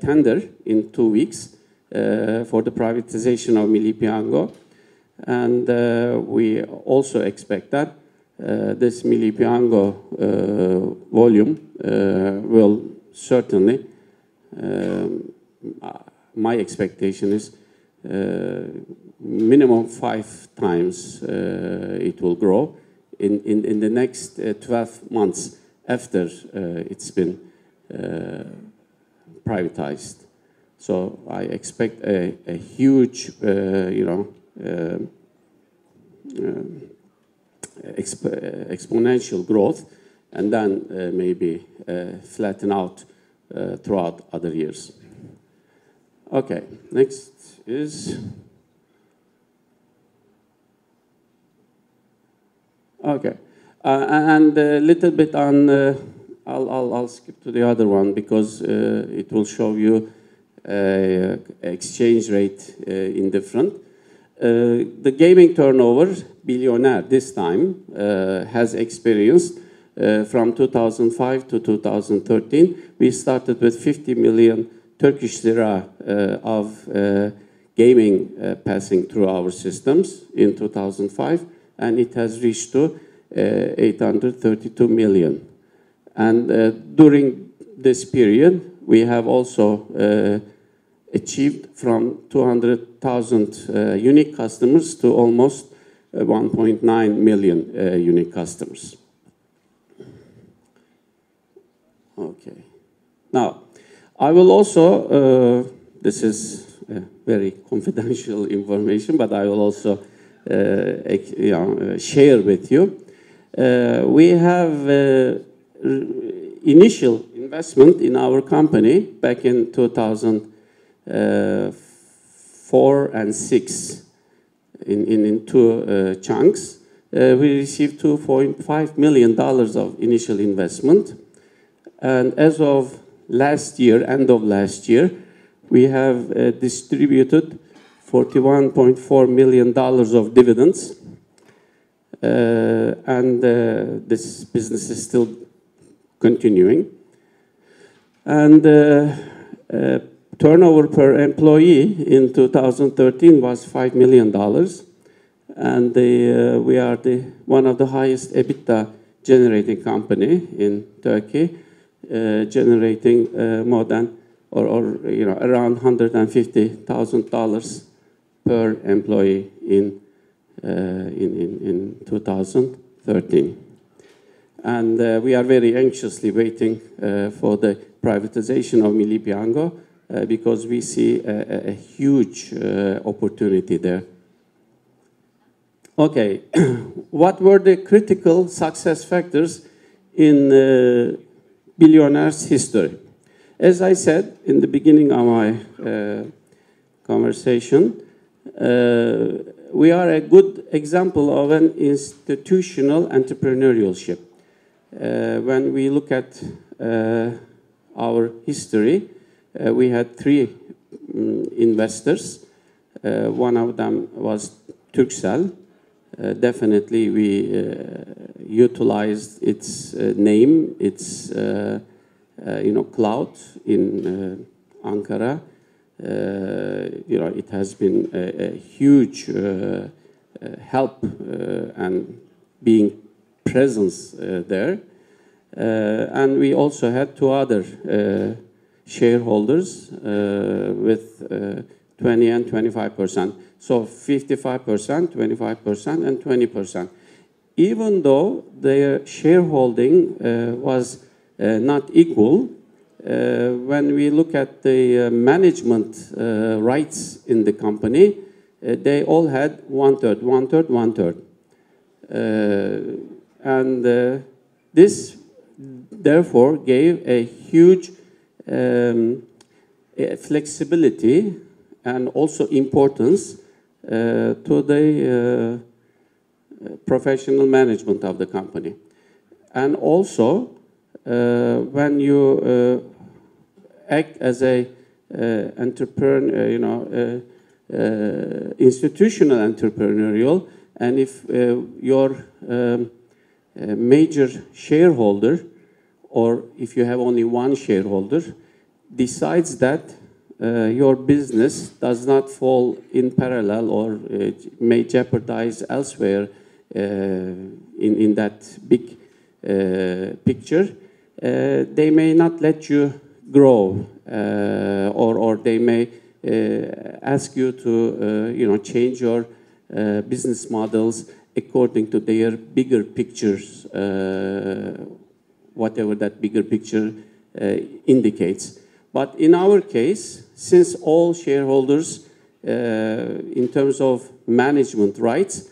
[SPEAKER 7] tender in 2 weeks for the privatization of Milli Piyango, and we also expect that this Milli Piyango volume will certainly, my expectation is minimum 5 times it will grow in the next 12 months after it's been privatized. So I expect a huge, exponential growth, and then maybe flatten out throughout other years. Okay, next is. Okay, and a little bit on. I'll skip to the other one because it will show you exchange rate in different. The gaming turnover, billionaire this time, has experienced from 2005 to 2013. We started with 50 million Turkish lira of gaming passing through our systems in 2005, and it has reached to 832 million. And during this period, we have also achieved from 200,000 unique customers to almost 1.9 million unique customers. Okay. Now, I will also, this is very confidential information, but I will also share with you. We have initial investment in our company back in 2004 4 and 6 in two chunks. We received $2.5 million of initial investment. And as of last year, end of last year, we have distributed $41.4 million of dividends. And this business is still continuing. And turnover per employee in 2013 was $5 million. And we are one of the highest EBITDA generating company in Turkey, generating more than around $150,000 per employee in 2013. And we are very anxiously waiting for the privatization of Milli Piyango because we see a huge opportunity there. Okay, what were the critical success factors in Billionaire's history? As I said in the beginning of my conversation, we are a good example of an institutional entrepreneurship. When we look at our history, we had three investors. One of them was Turkcell. Definitely we utilized its name, its cloud in Ankara. It has been a huge help and being presence there. And we also had two other shareholders with 20 and 25%. So 55%, 25%, and 20%. Even though their shareholding was not equal, when we look at the management rights in the company, they all had one-third, one-third, one-third. And this, therefore, gave a huge flexibility and also importance to the professional management of the company. And also, when you act as a entrepreneur, institutional entrepreneurial, and if your major shareholder, or if you have only one shareholder, decides that your business does not fall in parallel or may jeopardize elsewhere in that big picture, they may not let you grow, or they may ask you to change your business models according to their bigger pictures, whatever that bigger picture indicates. But in our case, since all shareholders, in terms of management rights,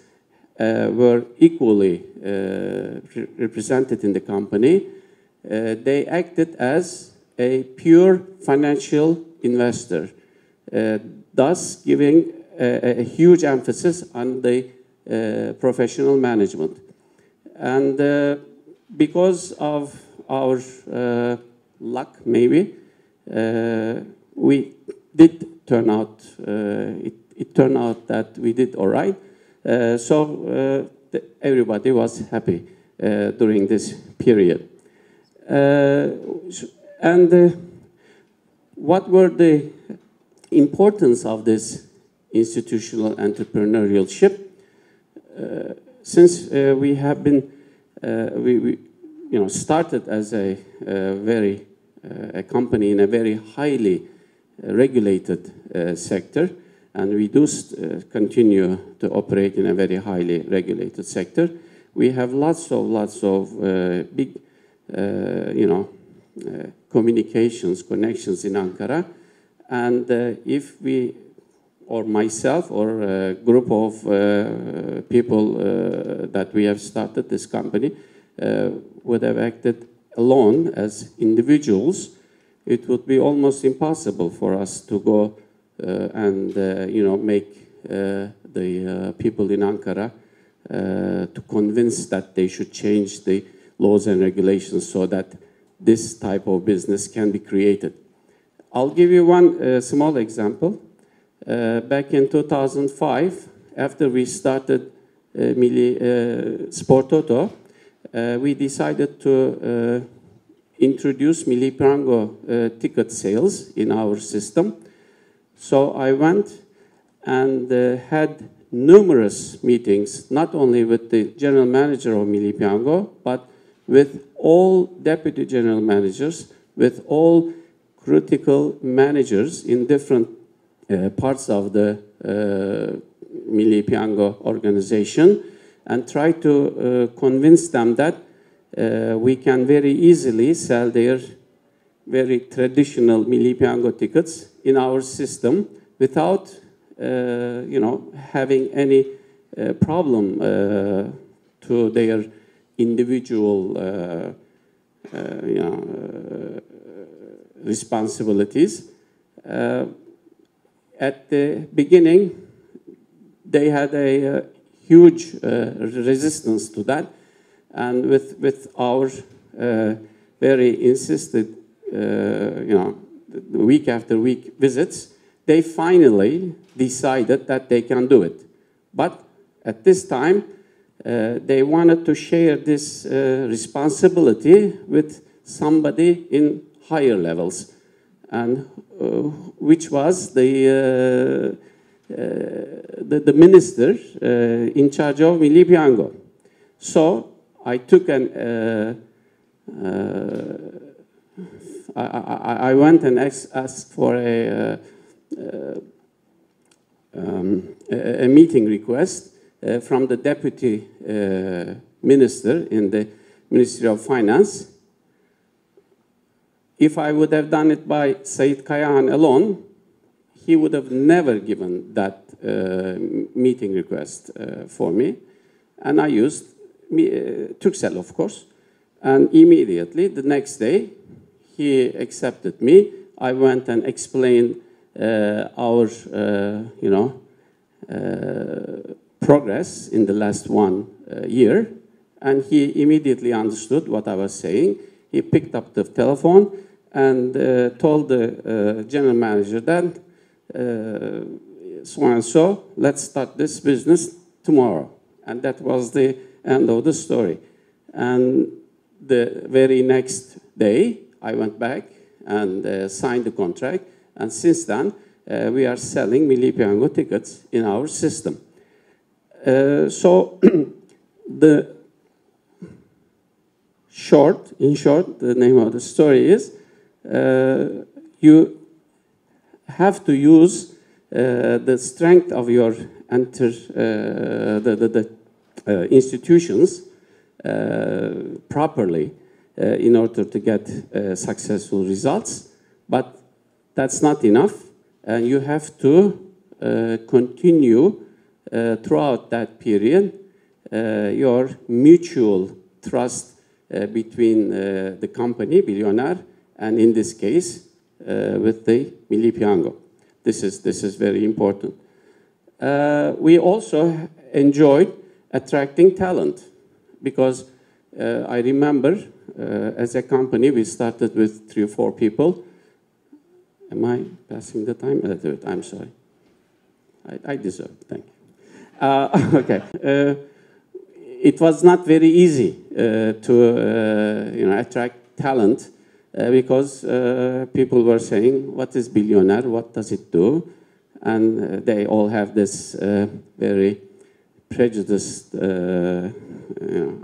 [SPEAKER 7] were equally represented in the company, they acted as a pure financial investor, thus giving a huge emphasis on the professional management. And because of our luck, maybe, we did turn out, it turned out that we did all right. So everybody was happy during this period. And what were the importance of this institutional entrepreneurship? Since we have been, we started as a company in a very highly regulated sector, and we do continue to operate in a very highly regulated sector. We have lots of big, communications, connections in Ankara, and if we, or myself, or a group of people that we have started this company, would have acted alone as individuals, it would be almost impossible for us to go and make the people in Ankara to convince that they should change the laws and regulations so that this type of business can be created. I'll give you one small example. Back in 2005, after we started Milli Sport Toto, we decided to introduce Milli Piyango ticket sales in our system. So I went and had numerous meetings, not only with the general manager of Milli Piyango, but with all deputy general managers, with all critical managers in different parts of the Milli Piyango organization, and try to convince them that we can very easily sell their very traditional Milli Piyango tickets in our system without having any problem to their individual responsibilities. At the beginning, they had a huge resistance to that, and with our very insisted, week after week visits, they finally decided that they can do it. But at this time, they wanted to share this responsibility with somebody in higher levels, and which was the minister in charge of Milli Piyango. So I took I went and asked for a meeting request from the deputy minister in the Ministry of Finance. If I would have done it by Said Kayahan alone, he would have never given that meeting request for me. And I used Turkcell, of course. And immediately, the next day, he accepted me. I went and explained our, progress in the last 1 year. And he immediately understood what I was saying. He picked up the telephone and told the general manager that so and so, let's start this business tomorrow. And that was the end of the story. And the very next day, I went back and signed the contract. And since then, we are selling Milli Piyango tickets in our system. So in short, the name of the story is you have to use the strength of your institutions properly in order to get successful results. But that's not enough, and you have to continue throughout that period your mutual trust between the company, Billionaire, and in this case, with the Milli Piyango. This is very important. We also enjoyed attracting talent because I remember as a company, we started with 3 or 4 people. Am I passing the time? I'm sorry. I deserve it, thank you. Okay. It was not very easy to attract talent because people were saying, what is Billionaire? What does it do? And they all have this very prejudiced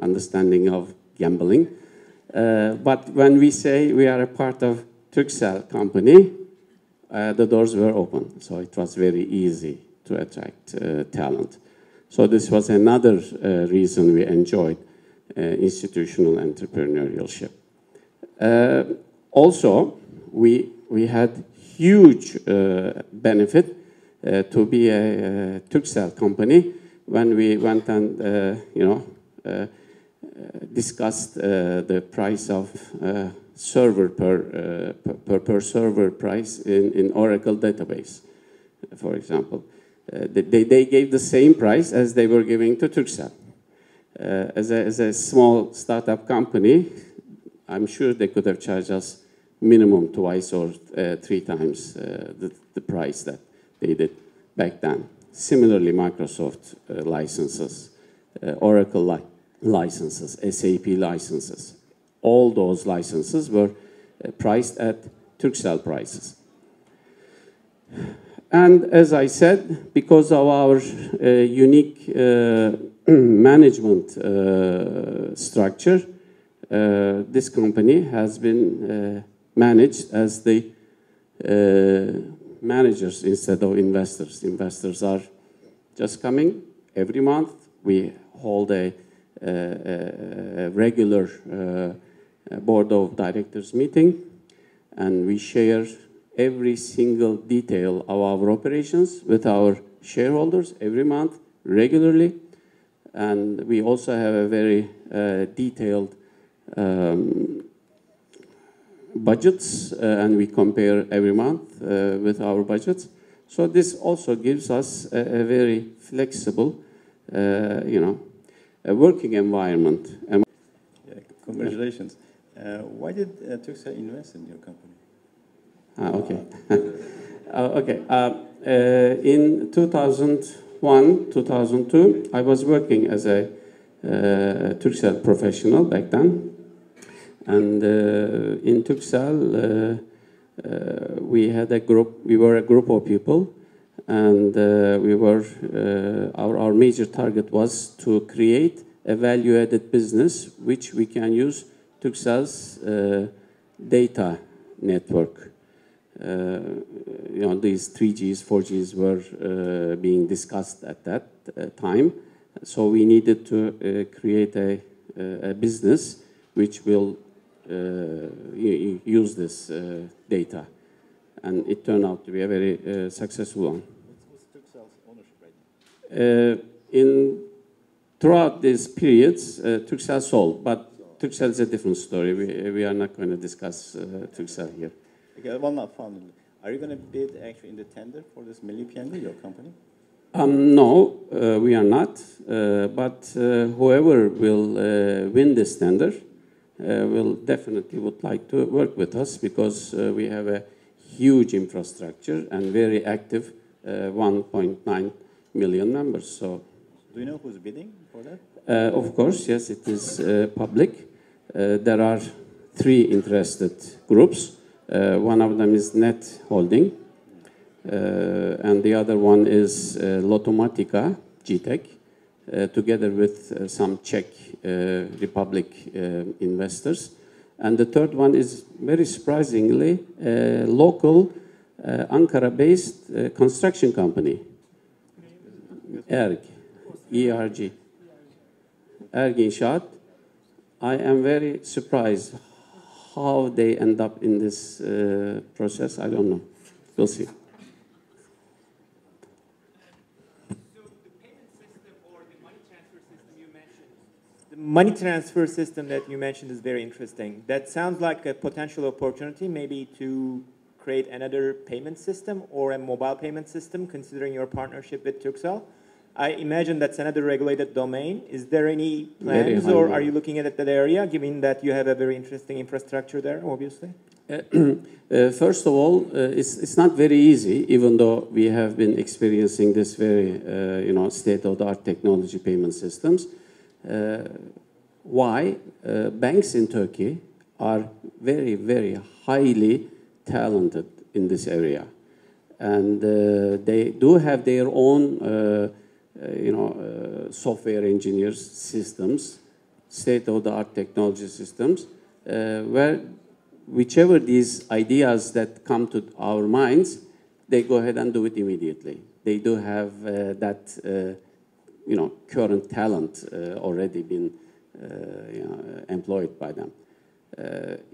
[SPEAKER 7] understanding of gambling. But when we say we are a part of Turkcell company, the doors were open. So it was very easy to attract talent. So this was another reason we enjoyed institutional entrepreneurship. Also, we had huge benefit to be a Turkcell company when we went and discussed the price of server per server price in Oracle database. for example. They gave the same price as they were giving to Turkcell. As a small startup company, I'm sure they could have charged us minimum twice or 3 times the price that they did back then. Similarly, Microsoft licenses, Oracle licenses, SAP licenses, all those licenses were priced at Turkcell prices. And as I said, because of our unique management structure, this company has been managed as the managers instead of investors. Investors are just coming every month. We hold a regular board of directors meeting, and we share every single detail of our operations with our shareholders every month, regularly. And we also have a very detailed budgets, and we compare every month with our budgets. So this also gives us a very flexible, a working environment.
[SPEAKER 8] Yeah, congratulations. Why did Turkcell invest in your company?
[SPEAKER 7] Okay. In 2001, 2002, I was working as a Turkcell professional back then. And in Turkcell, we had a group, we were a group of people, and our major target was to create a value-added business which we can use Turkcell's data network. These 3Gs, 4Gs were being discussed at that time. So we needed to create a business which will use this data. And it turned out to be a very successful one.
[SPEAKER 8] What's Turkcell's ownership right now?
[SPEAKER 7] Throughout these periods, Turkcell sold, but Turkcell is a different story. We are not going to discuss Turkcell here.
[SPEAKER 8] Okay, one more final. Are you going to bid actually in the tender for this Milli Piyango, your company?
[SPEAKER 7] No, we are not. But whoever will win this tender will definitely would like to work with us, because we have a huge infrastructure and very active 1.9 million members. So,
[SPEAKER 8] do you know who's bidding for that?
[SPEAKER 7] Of course, yes, it is public. There are 3 interested groups. One of them is Net Holding, and the other one is Lotomatica, GTEC, together with some Czech Republic investors. And the third one is, very surprisingly, a local Ankara-based construction company, ERG, ERG, ERG İnşaat. I am very surprised how they end up in this process. I don't know. We'll see.
[SPEAKER 9] So the payment system or the money transfer system you mentioned, the money transfer system that you mentioned is very interesting. That sounds like a potential opportunity maybe to create another payment system or a mobile payment system, considering your partnership with Turkcell. I imagine that's another regulated domain. Is there any plans, or are you looking at that area, given that you have a very interesting infrastructure there, obviously?
[SPEAKER 7] First of all, it's not very easy, even though we have been experiencing this very, state-of-the-art technology payment systems. Why? Banks in Turkey are very, very highly talented in this area. And they do have their own software engineers systems, state-of-the-art technology systems, where whichever these ideas that come to our minds, they go ahead and do it immediately. They do have that, current talent already been employed by them.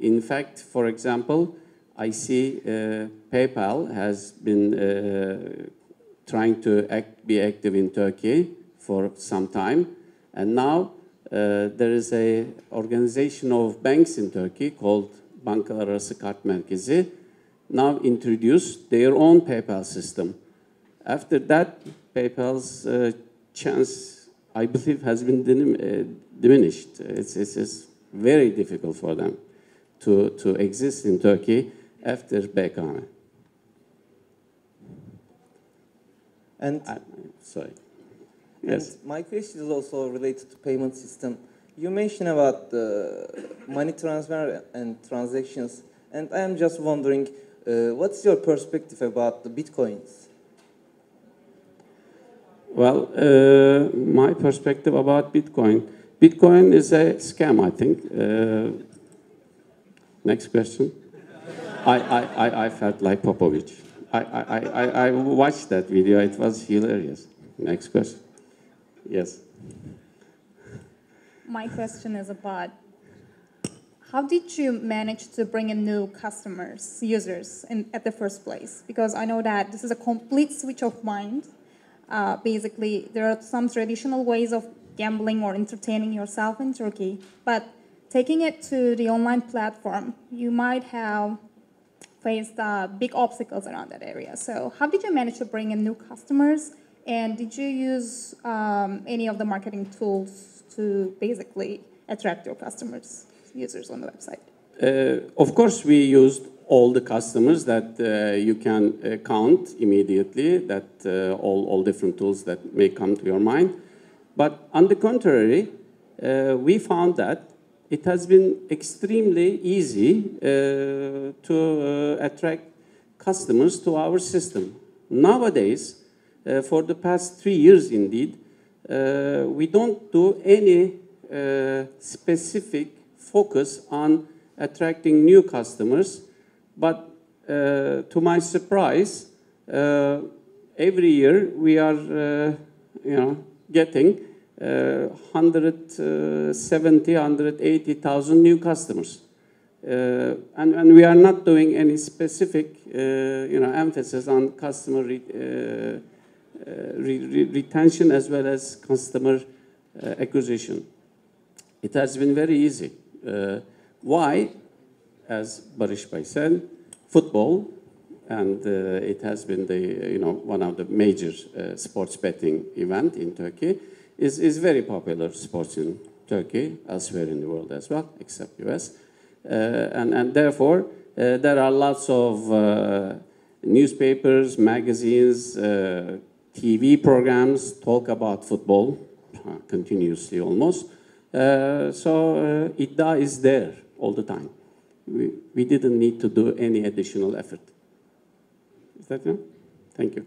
[SPEAKER 7] In fact, for example, I see PayPal has been trying to be active in Turkey for some time, and now there is an organization of banks in Turkey called Bankalar Arası Kart Merkezi, now introduced their own PayPal system. After that, PayPal's chance, I believe, has been diminished. It's very difficult for them to exist in Turkey after BKM.
[SPEAKER 10] And
[SPEAKER 7] sorry. Yes.
[SPEAKER 10] And my question is also related to payment system. You mentioned about the money transfer and transactions, and I am just wondering, what's your perspective about the Bitcoins?
[SPEAKER 7] Well, my perspective about Bitcoin. Bitcoin is a scam, I think. Next question. I felt like Popovich. I watched that video. It was hilarious. Next question. Yes.
[SPEAKER 11] My question is about how did you manage to bring in new customers, users, at the first place? Because I know that this is a complete switch of mind. Basically, there are some traditional ways of gambling or entertaining yourself in Turkey, but taking it to the online platform, you might have faced big obstacles around that area. So how did you manage to bring in new customers? And did you use any of the marketing tools to basically attract your customers, users on the website?
[SPEAKER 7] Of course, we used all the customers that you can count immediately, that all different tools that may come to your mind. But on the contrary, we found that it has been extremely easy to attract customers to our system. Nowadays, for the past 3 years indeed, we don't do any specific focus on attracting new customers, but to my surprise, every year we are getting 170, 180,000 new customers. And we are not doing any specific emphasis on customer retention as well as customer acquisition. It has been very easy. Why? As Barış Bey said, football, and it has been the one of the major sports betting event in Turkey. Is very popular sports in Turkey, elsewhere in the world as well, except US. And therefore, there are lots of newspapers, magazines, TV programs talk about football continuously almost. So iddia is there all the time. We didn't need to do any additional effort. Is that it? Thank you.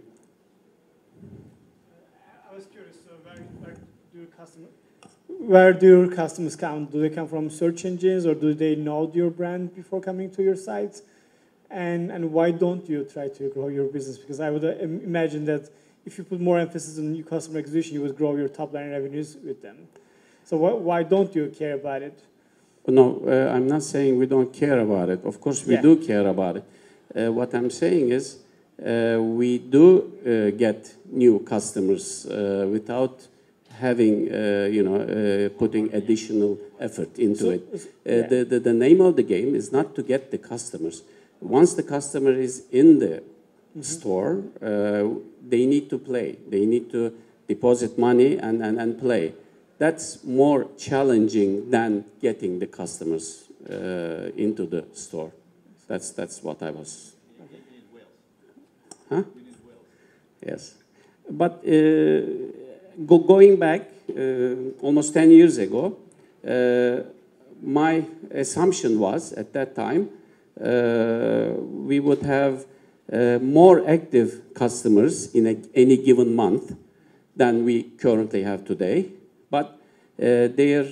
[SPEAKER 4] I was curious, so where do your customers come? Do they come from search engines, or do they know your brand before coming to your site? And why don't you try to grow your business? Because I would imagine that if you put more emphasis on new customer acquisition, you would grow your top line revenues with them. So why don't you care about it?
[SPEAKER 7] No, I'm not saying we don't care about it. Of course, we do care about it. What I'm saying is we do get new customers without having, putting additional effort into it. The name of the game is not to get the customers. Once the customer is in the store, they need to play. They need to deposit money and play. That's more challenging than getting the customers into the store. That's what I was. Huh? Yes. But going back almost 10 years ago, my assumption was at that time we would have more active customers in any given month than we currently have today. But their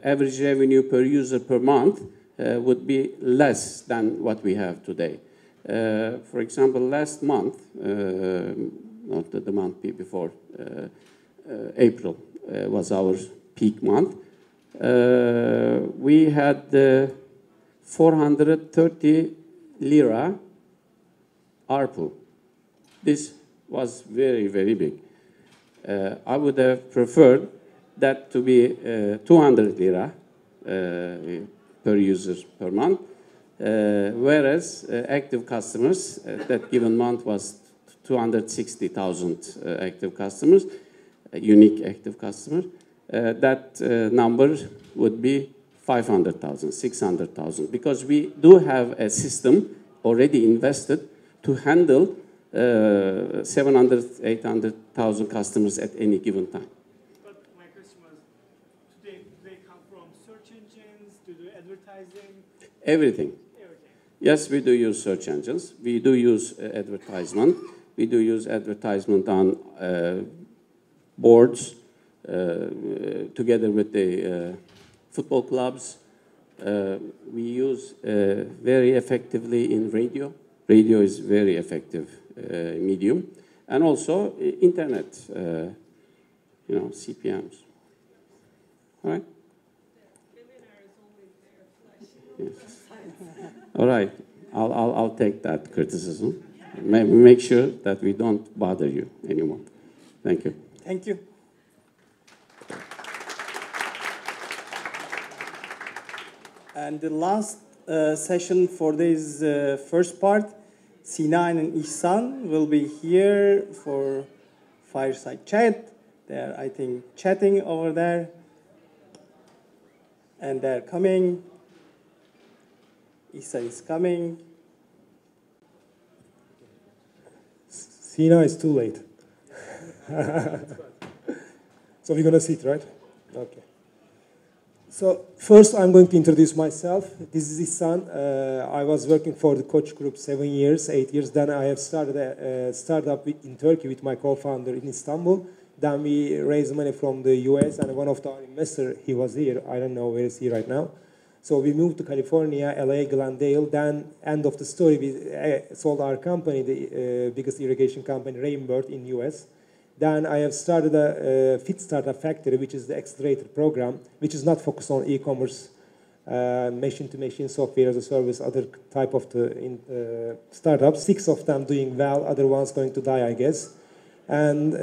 [SPEAKER 7] average revenue per user per month would be less than what we have today. For example, last month, not the month before, April was our peak month. We had 430 lira ARPU. This was very, very big. I would have preferred that to be 200 lira per user per month, whereas active customers that given month was 260,000 active customers, unique active customers. That number would be 500,000, 600,000, because we do have a system already invested to handle 700, 800,000 customers at any given time.
[SPEAKER 4] But my question was, do they come from search engines, to do advertising?
[SPEAKER 7] Everything. Yes, we do use search engines. We do use advertisement. We do use advertisement on boards together with the football clubs. We use very effectively in radio. Radio is very effective medium. And also internet, CPMs. All right? Yes. All right, I'll take that criticism. Make sure that we don't bother you anymore. Thank you.
[SPEAKER 1] Thank you. And the last session for this first part, Sinan and Ihsan will be here for fireside chat. They're, I think, chatting over there. And they're coming. Isa is coming.
[SPEAKER 12] Sina is too late. So we're going to sit, right? Okay. So first I'm going to introduce myself. This is Ihsan. I was working for the Koç Group 7 years, 8 years. Then I have started a startup in Turkey with my co-founder in Istanbul. Then we raised money from the US, and one of our investors, he was here. I don't know where is he right now. So we moved to California, LA, Glendale. Then, end of the story, we sold our company, the biggest irrigation company, Rainbird in US. Then I have started a Fit Startup Factory, which is the accelerator program, which is not focused on e-commerce, machine-to-machine software as a service, other type of startups. 6 of them doing well, other ones going to die, I guess. And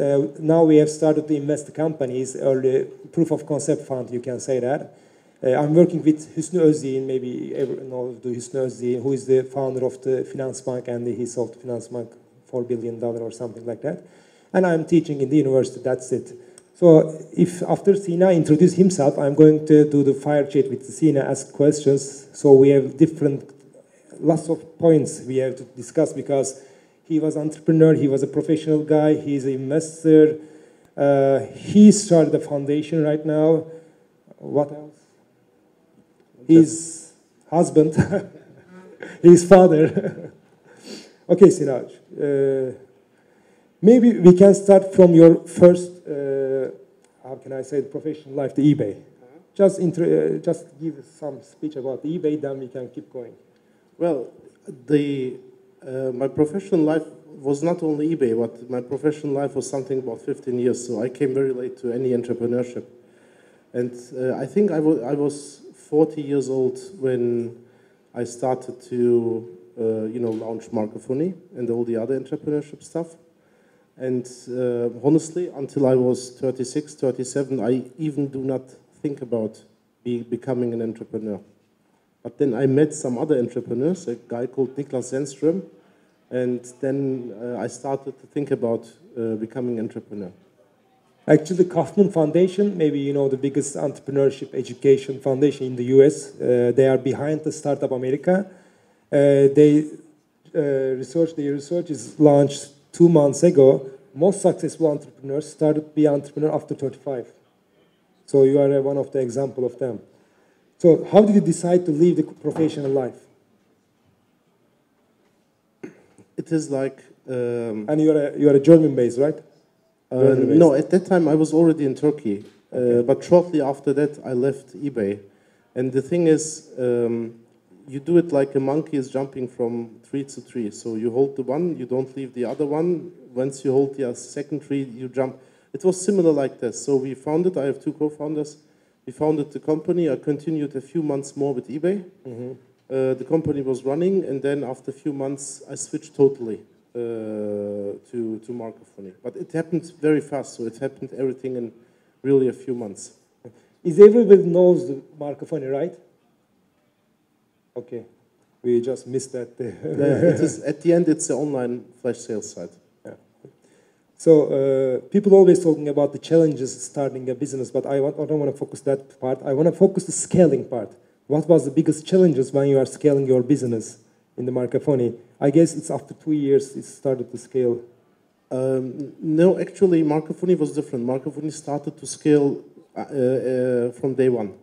[SPEAKER 12] now we have started to invest the companies, early proof of concept fund, you can say that. I'm working with Hüsnü Özdin, maybe everyone knows Hüsnü Özdin, who is the founder of the Finansbank, and he sold Finansbank $4 billion or something like that. And I'm teaching in the university, that's it. So if after Sina introduce himself, I'm going to do the fire chat with Sina, ask questions. So we have lots of points we have to discuss, because he was an entrepreneur, he was a professional guy, he's an investor. He started a foundation right now. What else? His husband, his father. Okay, Siraj. Maybe we can start from your first, how can I say, professional life, the eBay. Just give some speech about the eBay, then we can keep going.
[SPEAKER 13] Well, my professional life was not only eBay, but my professional life was something about 15 years, so I came very late to any entrepreneurship. And I think I was 40 years old when I started to, launch Marcophony and all the other entrepreneurship stuff. And honestly, until I was 36, 37, I even do not think about becoming an entrepreneur. But then I met some other entrepreneurs, a guy called Niklas Zenström, and then I started to think about becoming an entrepreneur.
[SPEAKER 12] Actually, the Kaufman Foundation, maybe you know the biggest entrepreneurship education foundation in the US. They are behind the Startup America. Their research is launched 2 months ago. Most successful entrepreneurs started to be entrepreneur after 35. So you are one of the example of them. So how did you decide to leave the professional life?
[SPEAKER 13] It is like...
[SPEAKER 12] and you are a German based, right?
[SPEAKER 13] No, at that time I was already in Turkey. Okay. But shortly after that I left eBay. And the thing is, you do it like a monkey is jumping from tree to tree. So you hold the one, you don't leave the other one. Once you hold the second tree, you jump. It was similar like this. So we founded, I have 2 co-founders. We founded the company. I continued a few months more with eBay. Mm-hmm. The company was running, and then after a few months, I switched totally to Marcophony. But it happened very fast, so it happened everything in really a few months.
[SPEAKER 12] Is everybody knows the Marcophony, right? Okay, we just missed that.
[SPEAKER 13] Yeah, it is, at the end, it's an online flash sales site.
[SPEAKER 12] Yeah. So people always talking about the challenges starting a business, but I don't want to focus that part. I want to focus the scaling part. What was the biggest challenges when you are scaling your business in the Marcafoni? I guess it's after 2 years it started to scale.
[SPEAKER 13] No, actually, Marcafoni was different. Marcafoni started to scale from day one.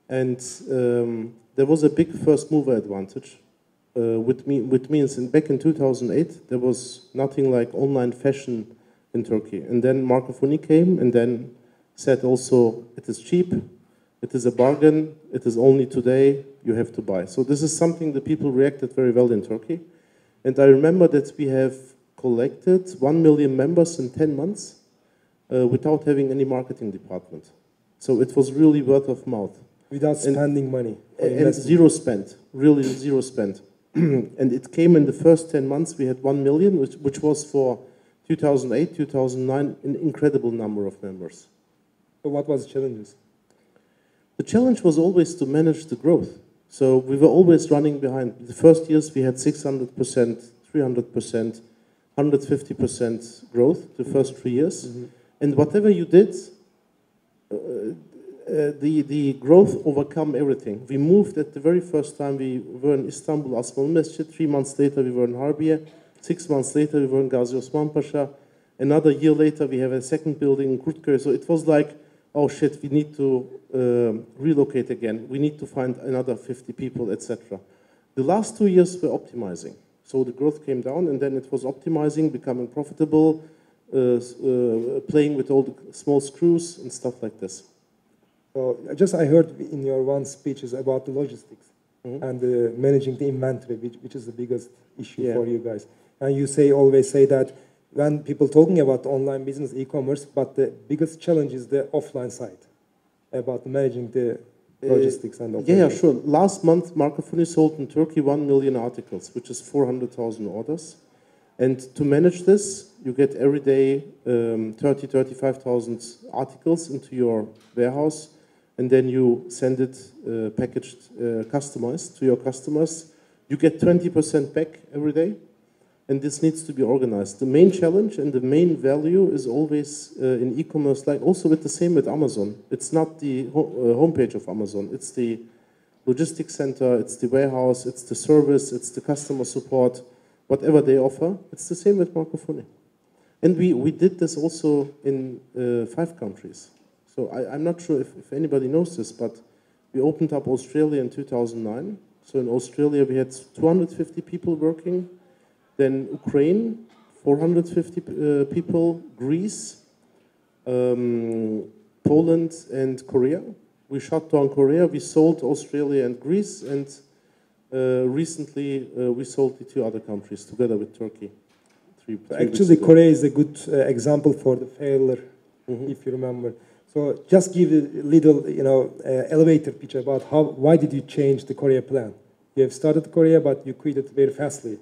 [SPEAKER 13] And there was a big first mover advantage, which means back in 2008, there was nothing like online fashion in Turkey. And then Marcafoni came and then said also, it is cheap, it is a bargain, it is only today, you have to buy. So this is something that people reacted very well in Turkey. And I remember that we have collected 1 million members in 10 months without having any marketing department. So it was really word of mouth.
[SPEAKER 12] Without spending money.
[SPEAKER 13] And zero spent, really zero spent. And it came in the first 10 months, we had 1 million, which was for 2008, 2009, an incredible number of members.
[SPEAKER 12] So what was the challenges?
[SPEAKER 13] The challenge was always to manage the growth. So we were always running behind. The first years we had 600%, 300%, 150% growth the first 3 years. Mm-hmm. And whatever you did, the growth overcome everything. We moved at the very first time, we were in Istanbul, Asmal Masjid. 3 months later, we were in Harbiye. 6 months later, we were in Gazi Osman Pasha. Another year later, we have a second building in Kurtköy. So it was like, oh shit, we need to relocate again. We need to find another 50 people, etc. The last 2 years were optimizing. So the growth came down, and then it was optimizing, becoming profitable, playing with all the small screws and stuff like this.
[SPEAKER 12] So I heard in your one speeches about the logistics and managing the inventory, which is the biggest issue for you guys. And you always say that when people talking about online business, e-commerce, but the biggest challenge is the offline side, about managing the logistics and operations.
[SPEAKER 13] Yeah, sure. Last month, Marcafoni sold in Turkey 1 million articles, which is 400,000 orders. And to manage this, you get every day 35,000 articles into your warehouse, and then you send it packaged, customized to your customers. You get 20% back every day, and this needs to be organized. The main challenge and the main value is always in e-commerce, like also with the same with Amazon. It's not the homepage of Amazon. It's the logistics center, it's the warehouse, it's the service, it's the customer support, whatever they offer. It's the same with Marcafoni. And we did this also in 5 countries. So I'm not sure if anybody knows this, but we opened up Australia in 2009. So in Australia, we had 250 people working. Then Ukraine, 450 people. Greece, Poland, and Korea. We shut down Korea. We sold Australia and Greece. And recently, we sold the 2 other countries together with Turkey.
[SPEAKER 12] Actually, Korea is a good example for the failure, if you remember. So just give a little, elevator pitch about why did you change the Korea plan? You have started Korea, but you quit it very fastly.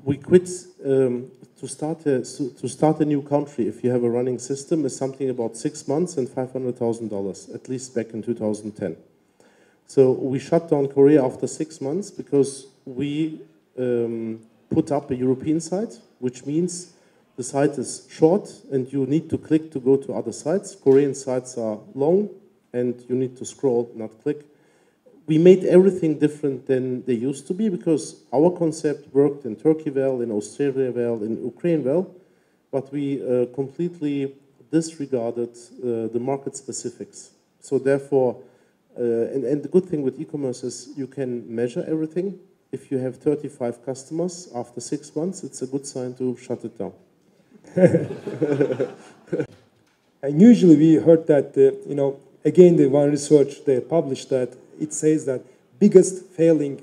[SPEAKER 13] We quit to start a new country. If you have a running system, is something about 6 months and $500,000, at least back in 2010. So we shut down Korea after 6 months because we put up a European site, which means the site is short and you need to click to go to other sites. Korean sites are long and you need to scroll, not click. We made everything different than they used to be because our concept worked in Turkey well, in Australia well, in Ukraine well, but we completely disregarded the market specifics. So therefore, and the good thing with e-commerce is you can measure everything. If you have 35 customers after 6 months, it's a good sign to shut it down.
[SPEAKER 12] And usually we heard that, again, the one research they published that it says that biggest failing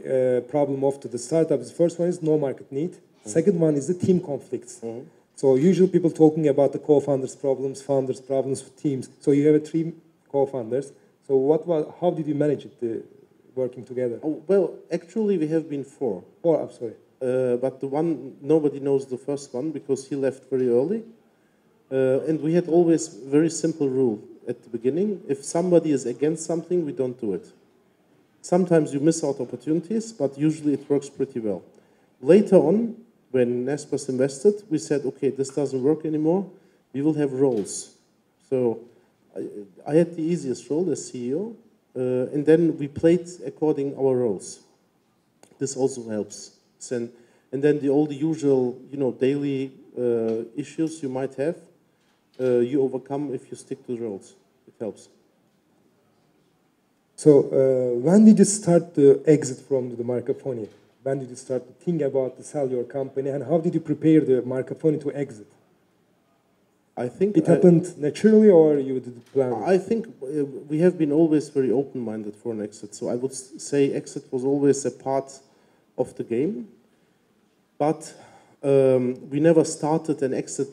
[SPEAKER 12] problem of the startups, first one is no market need. Second one is the team conflicts. So usually people talking about the co-founders problems, founders problems, teams. So you have 3 co-founders. So how did you manage it, working together?
[SPEAKER 13] Oh, well, actually we have been 4.
[SPEAKER 12] 4, I'm sorry.
[SPEAKER 13] But the one, nobody knows the first one because he left very early. And we had always very simple rule at the beginning. If somebody is against something, we don't do it. Sometimes you miss out opportunities, but usually it works pretty well. Later on, when Naspers invested, we said, okay, this doesn't work anymore. We will have roles. So I had the easiest role as CEO, and then we played according our roles. This also helps. And then all the usual, daily issues you might have, you overcome if you stick to the roles. It helps.
[SPEAKER 12] So when did you start to exit from the Marcophonia? When did you start to think about to sell your company, and how did you prepare the Marcophonia to exit?
[SPEAKER 13] I think
[SPEAKER 12] it happened naturally, or you did plan it?
[SPEAKER 13] I think we have been always very open-minded for an exit. So I would say exit was always a part of the game, but we never started an exit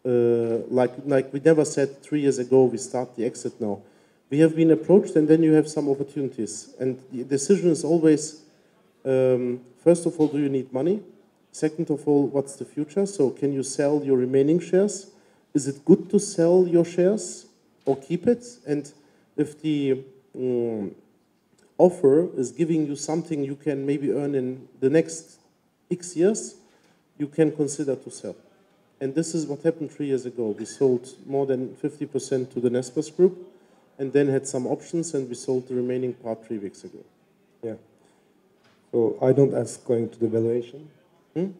[SPEAKER 13] like we never said 3 years ago we start the exit now. We have been approached, and then you have some opportunities, and the decision is always first of all, do you need money? Second of all, what's the future? So can you sell your remaining shares? Is it good to sell your shares or keep it? And if the offer is giving you something you can maybe earn in the next X years, you can consider to sell. And this is what happened 3 years ago. We sold more than 50% to the Naspers group, and then had some options, and we sold the remaining part 3 weeks ago.
[SPEAKER 12] Yeah. So I don't ask going to the valuation.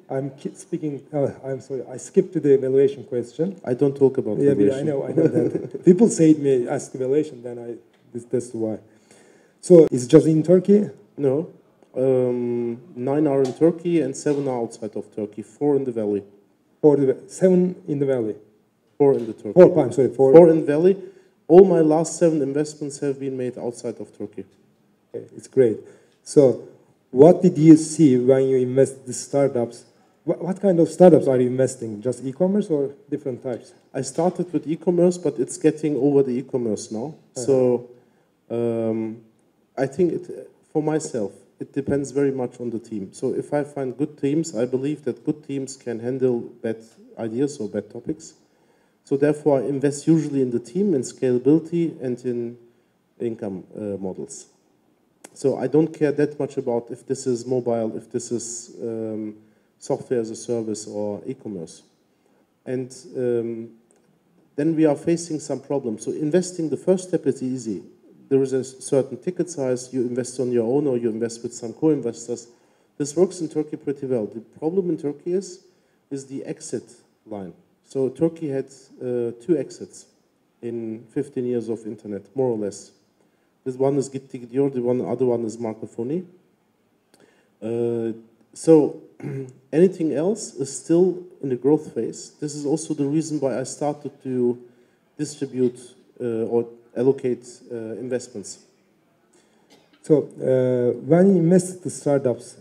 [SPEAKER 12] I'm speaking. I'm sorry. I skipped to the valuation question.
[SPEAKER 13] I don't talk about valuation.
[SPEAKER 12] I know that. People say to me, ask the valuation. Then that's why. So it's just in Turkey?
[SPEAKER 13] No. 9 are in Turkey and 7 are outside of Turkey. 4 in the valley.
[SPEAKER 12] 7 in the valley.
[SPEAKER 13] 4 in the Turkey.
[SPEAKER 12] 4. I'm sorry.
[SPEAKER 13] 4 in the valley. All my last 7 investments have been made outside of Turkey.
[SPEAKER 12] Okay, it's great. So, what did you see when you invest in startups? What kind of startups are you investing? Just e-commerce or different types?
[SPEAKER 13] I started with e-commerce, but it's getting over the e-commerce now. So, I think for myself, it depends very much on the team. So, if I find good teams, I believe that good teams can handle bad ideas or bad topics. So therefore, I invest usually in the team, in scalability, and in income models. So I don't care that much about if this is mobile, if this is software as a service or e-commerce. And then we are facing some problems. So investing, the first step is easy. There is a certain ticket size, you invest on your own or you invest with some co-investors. This works in Turkey pretty well. The problem in Turkey is the exit line. So Turkey had 2 exits in 15 years of internet, more or less. This one is Gitti Gidiyor, the other one is Marcophonia. So anything else is still in the growth phase. This is also the reason why I started to distribute or allocate investments.
[SPEAKER 12] So when you invested in startups,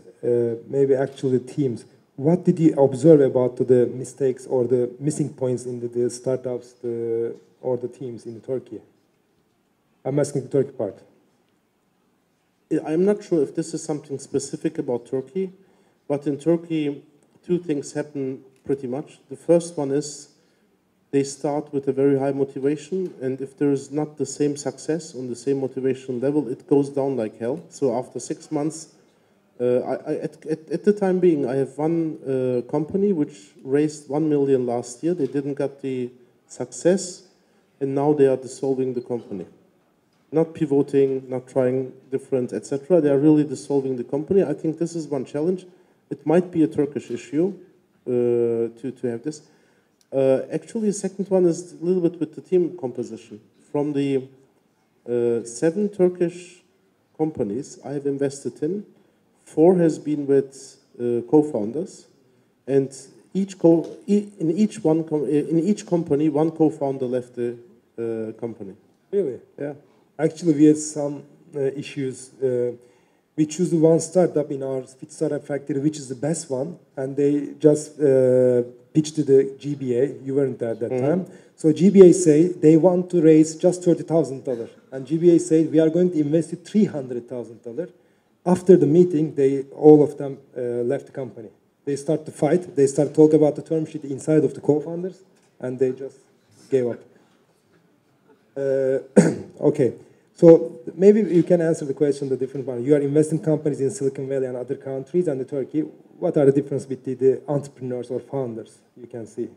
[SPEAKER 12] maybe actually teams, what did you observe about the mistakes or the missing points in the startups or the teams in Turkey? I'm asking the Turkey part.
[SPEAKER 13] I'm not sure if this is something specific about Turkey, but in Turkey, 2 things happen pretty much. The first one is they start with a very high motivation, and if there is not the same success on the same motivation level, it goes down like hell. So after 6 months, at the time being, I have one company which raised 1 million last year. They didn't get the success, and now they are dissolving the company. Not pivoting, not trying different, etc. They are really dissolving the company. I think this is one challenge. It might be a Turkish issue to have this. Actually, the second one is a little bit with the team composition. From the 7 Turkish companies I have invested in, 4 has been with co-founders, and in each company, one co-founder left the company.
[SPEAKER 12] Really?
[SPEAKER 13] Yeah.
[SPEAKER 12] Actually, we had some issues. We choose one startup in our startup factory, which is the best one, and they just pitched to the GBA. You weren't there at that time. So GBA say they want to raise just $30,000, and GBA said we are going to invest $300,000. After the meeting, all of them left the company. They start to fight. They start to talk about the term sheet inside of the co-founders, and they just gave up. Okay. So maybe you can answer the question the different one. You are investing companies in Silicon Valley and other countries and Turkey. What are the difference between the entrepreneurs or founders you can see?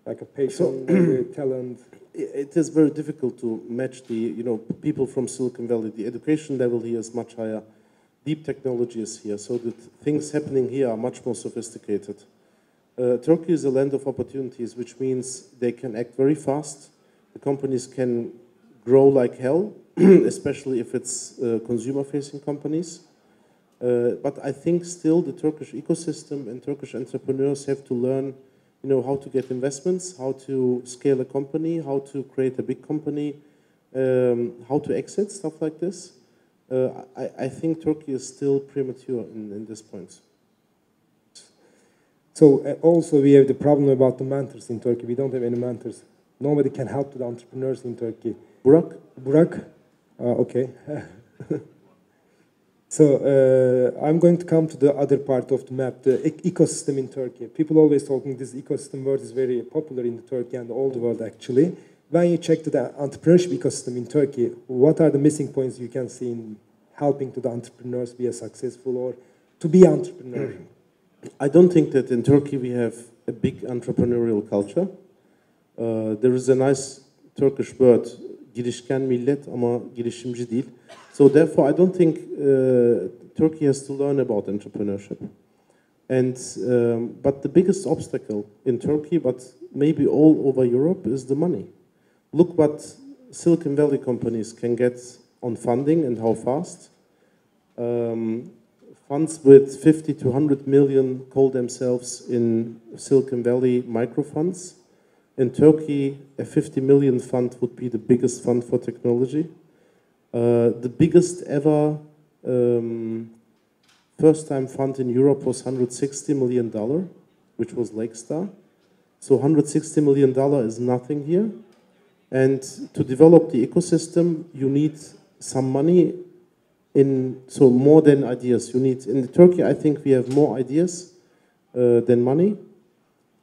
[SPEAKER 12] Like a patient, maybe talent.
[SPEAKER 13] It is very difficult to match the people from Silicon Valley. The education level here is much higher. Deep technology is here, so the things happening here are much more sophisticated. Turkey is a land of opportunities, which means they can act very fast. The companies can grow like hell, especially if it's consumer-facing companies. But I think still the Turkish ecosystem and Turkish entrepreneurs have to learn how to get investments, how to scale a company, how to create a big company, how to exit, stuff like this. I think Turkey is still premature in this point.
[SPEAKER 12] So also we have the problem about the mentors in Turkey. We don't have any mentors. Nobody can help the entrepreneurs in Turkey. Burak? Okay. So I'm going to come to the other part of the map, the ecosystem in Turkey. People always talking this ecosystem word is very popular in Turkey and all the world actually. When you check the entrepreneurship ecosystem in Turkey, what are the missing points you can see in helping to the entrepreneurs be a successful or to be entrepreneur?
[SPEAKER 13] I don't think that in Turkey we have a big entrepreneurial culture. There is a nice Turkish word, girişken millet ama girişimci değil. So therefore I don't think Turkey has to learn about entrepreneurship. And but the biggest obstacle in Turkey, but maybe all over Europe, is the money. Look what Silicon Valley companies can get on funding and how fast. Funds with 50 to 100 million call themselves in Silicon Valley microfunds. In Turkey, a 50 million fund would be the biggest fund for technology. The biggest ever first-time fund in Europe was $160 million, which was Lakestar. So $160 million is nothing here. And to develop the ecosystem, you need some money so more than ideas. In Turkey, I think we have more ideas than money.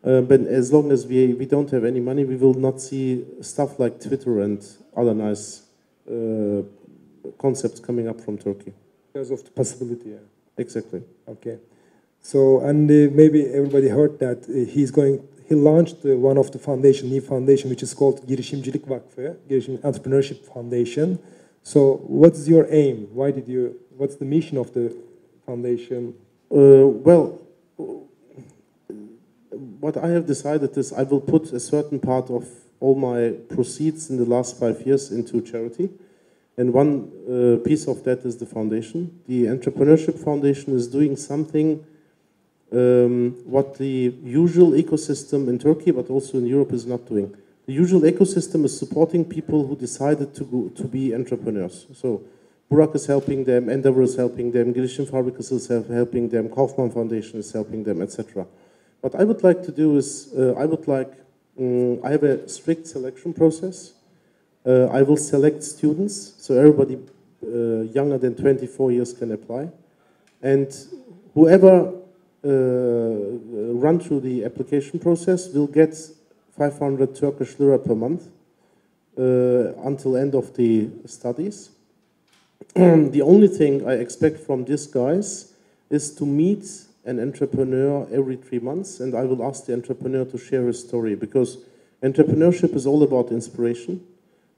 [SPEAKER 13] But as long as we don't have any money, we will not see stuff like Twitter and other nice concepts coming up from Turkey.
[SPEAKER 12] Because of the possibility, yeah.
[SPEAKER 13] Exactly.
[SPEAKER 12] Okay. So, and maybe everybody heard that he launched one of the new foundation, which is called Girişimcilik Vakfı, Entrepreneurship Foundation. So, what's your aim? What's the mission of the foundation?
[SPEAKER 13] Well, what I have decided is I will put a certain part of all my proceeds in the last 5 years into charity. And one piece of that is the foundation. The Entrepreneurship Foundation is doing something what the usual ecosystem in Turkey, but also in Europe, is not doing. The usual ecosystem is supporting people who decided to be entrepreneurs. So Burak is helping them, Endeavor is helping them, Girişim Fabrikası is helping them, Kaufman Foundation is helping them, etc. What I would like to do is, I have a strict selection process. I will select students, so everybody younger than 24 years can apply. And whoever run through the application process will get 500 Turkish lira per month until end of the studies. The only thing I expect from these guys is to meet an entrepreneur every 3 months, and I will ask the entrepreneur to share his story, because entrepreneurship is all about inspiration.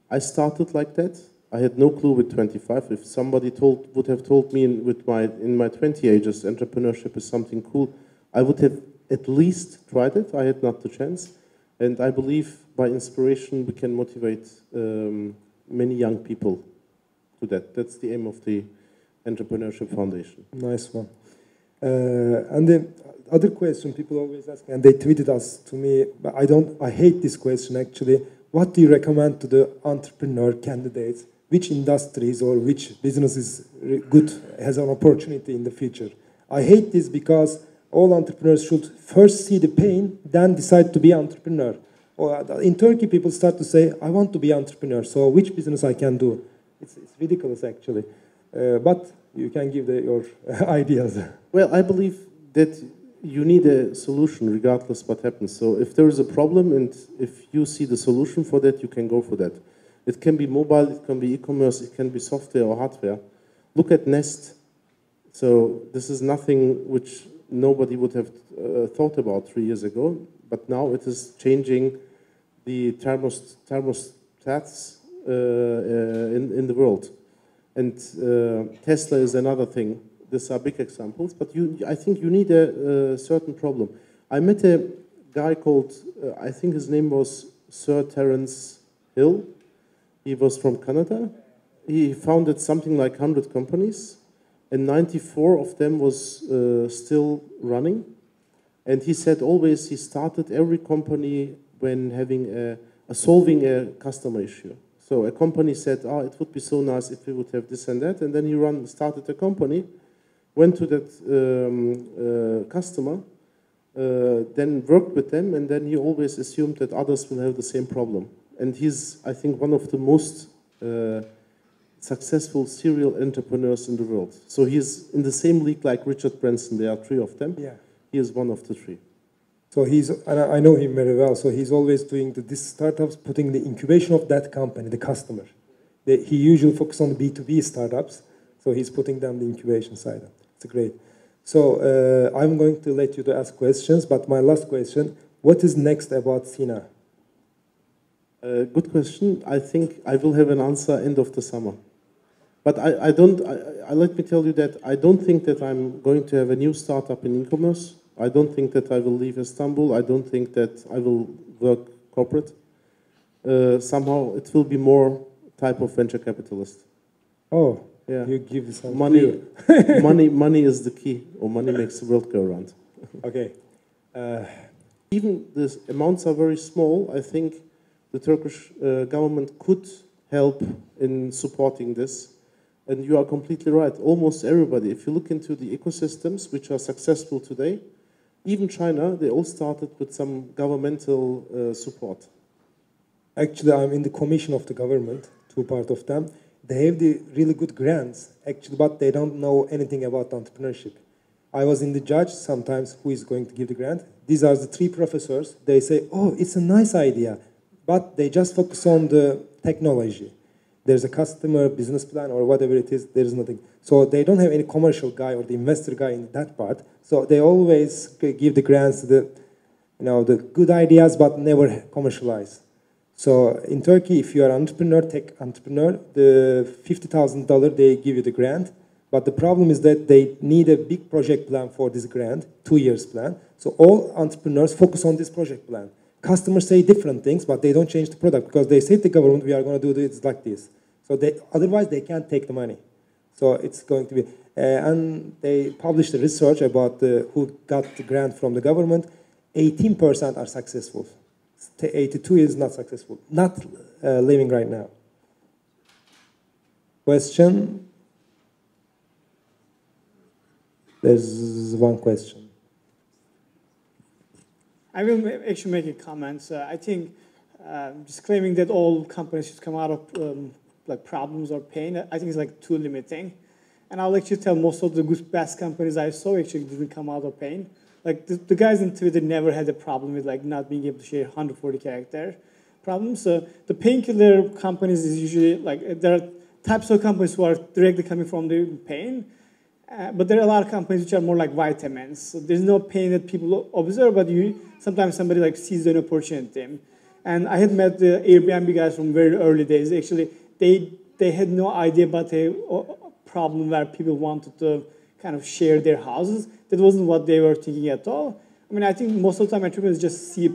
[SPEAKER 13] I started like that. I had no clue with 25. If somebody would have told me in my 20 ages entrepreneurship is something cool, I would have at least tried it. I had not the chance. And I believe by inspiration we can motivate many young people to that. That's the aim of the Entrepreneurship Foundation.
[SPEAKER 12] Nice one. And the other question people always ask, and they tweeted us to me, but I hate this question actually. What do you recommend to the entrepreneur candidates? Which industries or which business is good, has an opportunity in the future? I hate this because all entrepreneurs should first see the pain, then decide to be entrepreneur. In Turkey, people start to say, I want to be entrepreneur, so which business I can do? It's ridiculous, actually. But you can give your ideas.
[SPEAKER 13] Well, I believe that you need a solution regardless what happens. So if there is a problem and if you see the solution for that, you can go for that. It can be mobile, it can be e-commerce, it can be software or hardware. Look at Nest. So this is nothing which nobody would have thought about 3 years ago, but now it is changing the thermostats in the world. And Tesla is another thing. These are big examples, but I think you need a certain problem. I met a guy called, I think his name was Sir Terence Hill. He was from Canada. He founded something like 100 companies, and 94 of them was still running. And he said always he started every company when having solving a customer issue. So a company said, oh, it would be so nice if we would have this and that, and then he started a company, went to that customer, then worked with them, and then he always assumed that others will have the same problem. And he's, I think, one of the most successful serial entrepreneurs in the world. So he's in the same league like Richard Branson. There are 3 of them.
[SPEAKER 12] Yeah.
[SPEAKER 13] He is one of the 3.
[SPEAKER 12] So and I know him very well, so he's always doing these startups, putting the incubation of that company, the customer. He usually focuses on the B2B startups, so he's putting them the incubation side. It's great. So I'm going to let you to ask questions, but my last question, what is next about Sina?
[SPEAKER 13] Good question. I think I will have an answer end of the summer. But let me tell you that I don't think that I'm going to have a new startup in e-commerce. I don't think that I will leave Istanbul. I don't think that I will work corporate. Somehow it will be more type of venture capitalist.
[SPEAKER 12] Oh,
[SPEAKER 13] yeah.
[SPEAKER 12] You give some
[SPEAKER 13] money. Money is the key, or money makes the world go round.
[SPEAKER 12] Okay.
[SPEAKER 13] Even the amounts are very small. I think the Turkish government could help in supporting this. And you are completely right. Almost everybody, if you look into the ecosystems which are successful today, even China, they all started with some governmental support.
[SPEAKER 12] Actually, I'm in the commission of the government, 2 part of them. They have the really good grants, actually, but they don't know anything about entrepreneurship. I was in the judge sometimes who is going to give the grant. These are the 3 professors. They say, oh, it's a nice idea, but they just focus on the technology. There's a customer business plan or whatever it is, there's nothing. So they don't have any commercial guy or the investor guy in that part. So they always give the grants to the good ideas, but never commercialize. So in Turkey, if you are an entrepreneur, tech entrepreneur, the $50,000, they give you the grant. But the problem is that they need a big project plan for this grant, 2 years plan. So all entrepreneurs focus on this project plan. Customers say different things, but they don't change the product because they say to the government, we are going to do it like this. So otherwise, they can't take the money. So it's going to be, and they published a research about who got the grant from the government. 18% are successful. 82 is not successful, not living right now. Question? There's one question.
[SPEAKER 4] I will actually make a comment. I think just claiming that all companies should come out of like problems or pain, I think it's like too limiting. And I'll actually tell most of the best companies I saw actually didn't come out of pain. Like the guys in Twitter never had a problem with like not being able to share 140 character problems. So the painkiller companies is usually like there are types of companies who are directly coming from the pain, but there are a lot of companies which are more like vitamins. So there's no pain that people observe, but sometimes somebody like sees an opportunity. And I had met the Airbnb guys from very early days. Actually, they had no idea about a problem where people wanted to kind of share their houses. That wasn't what they were thinking at all. I mean, I think most of the time entrepreneurs just see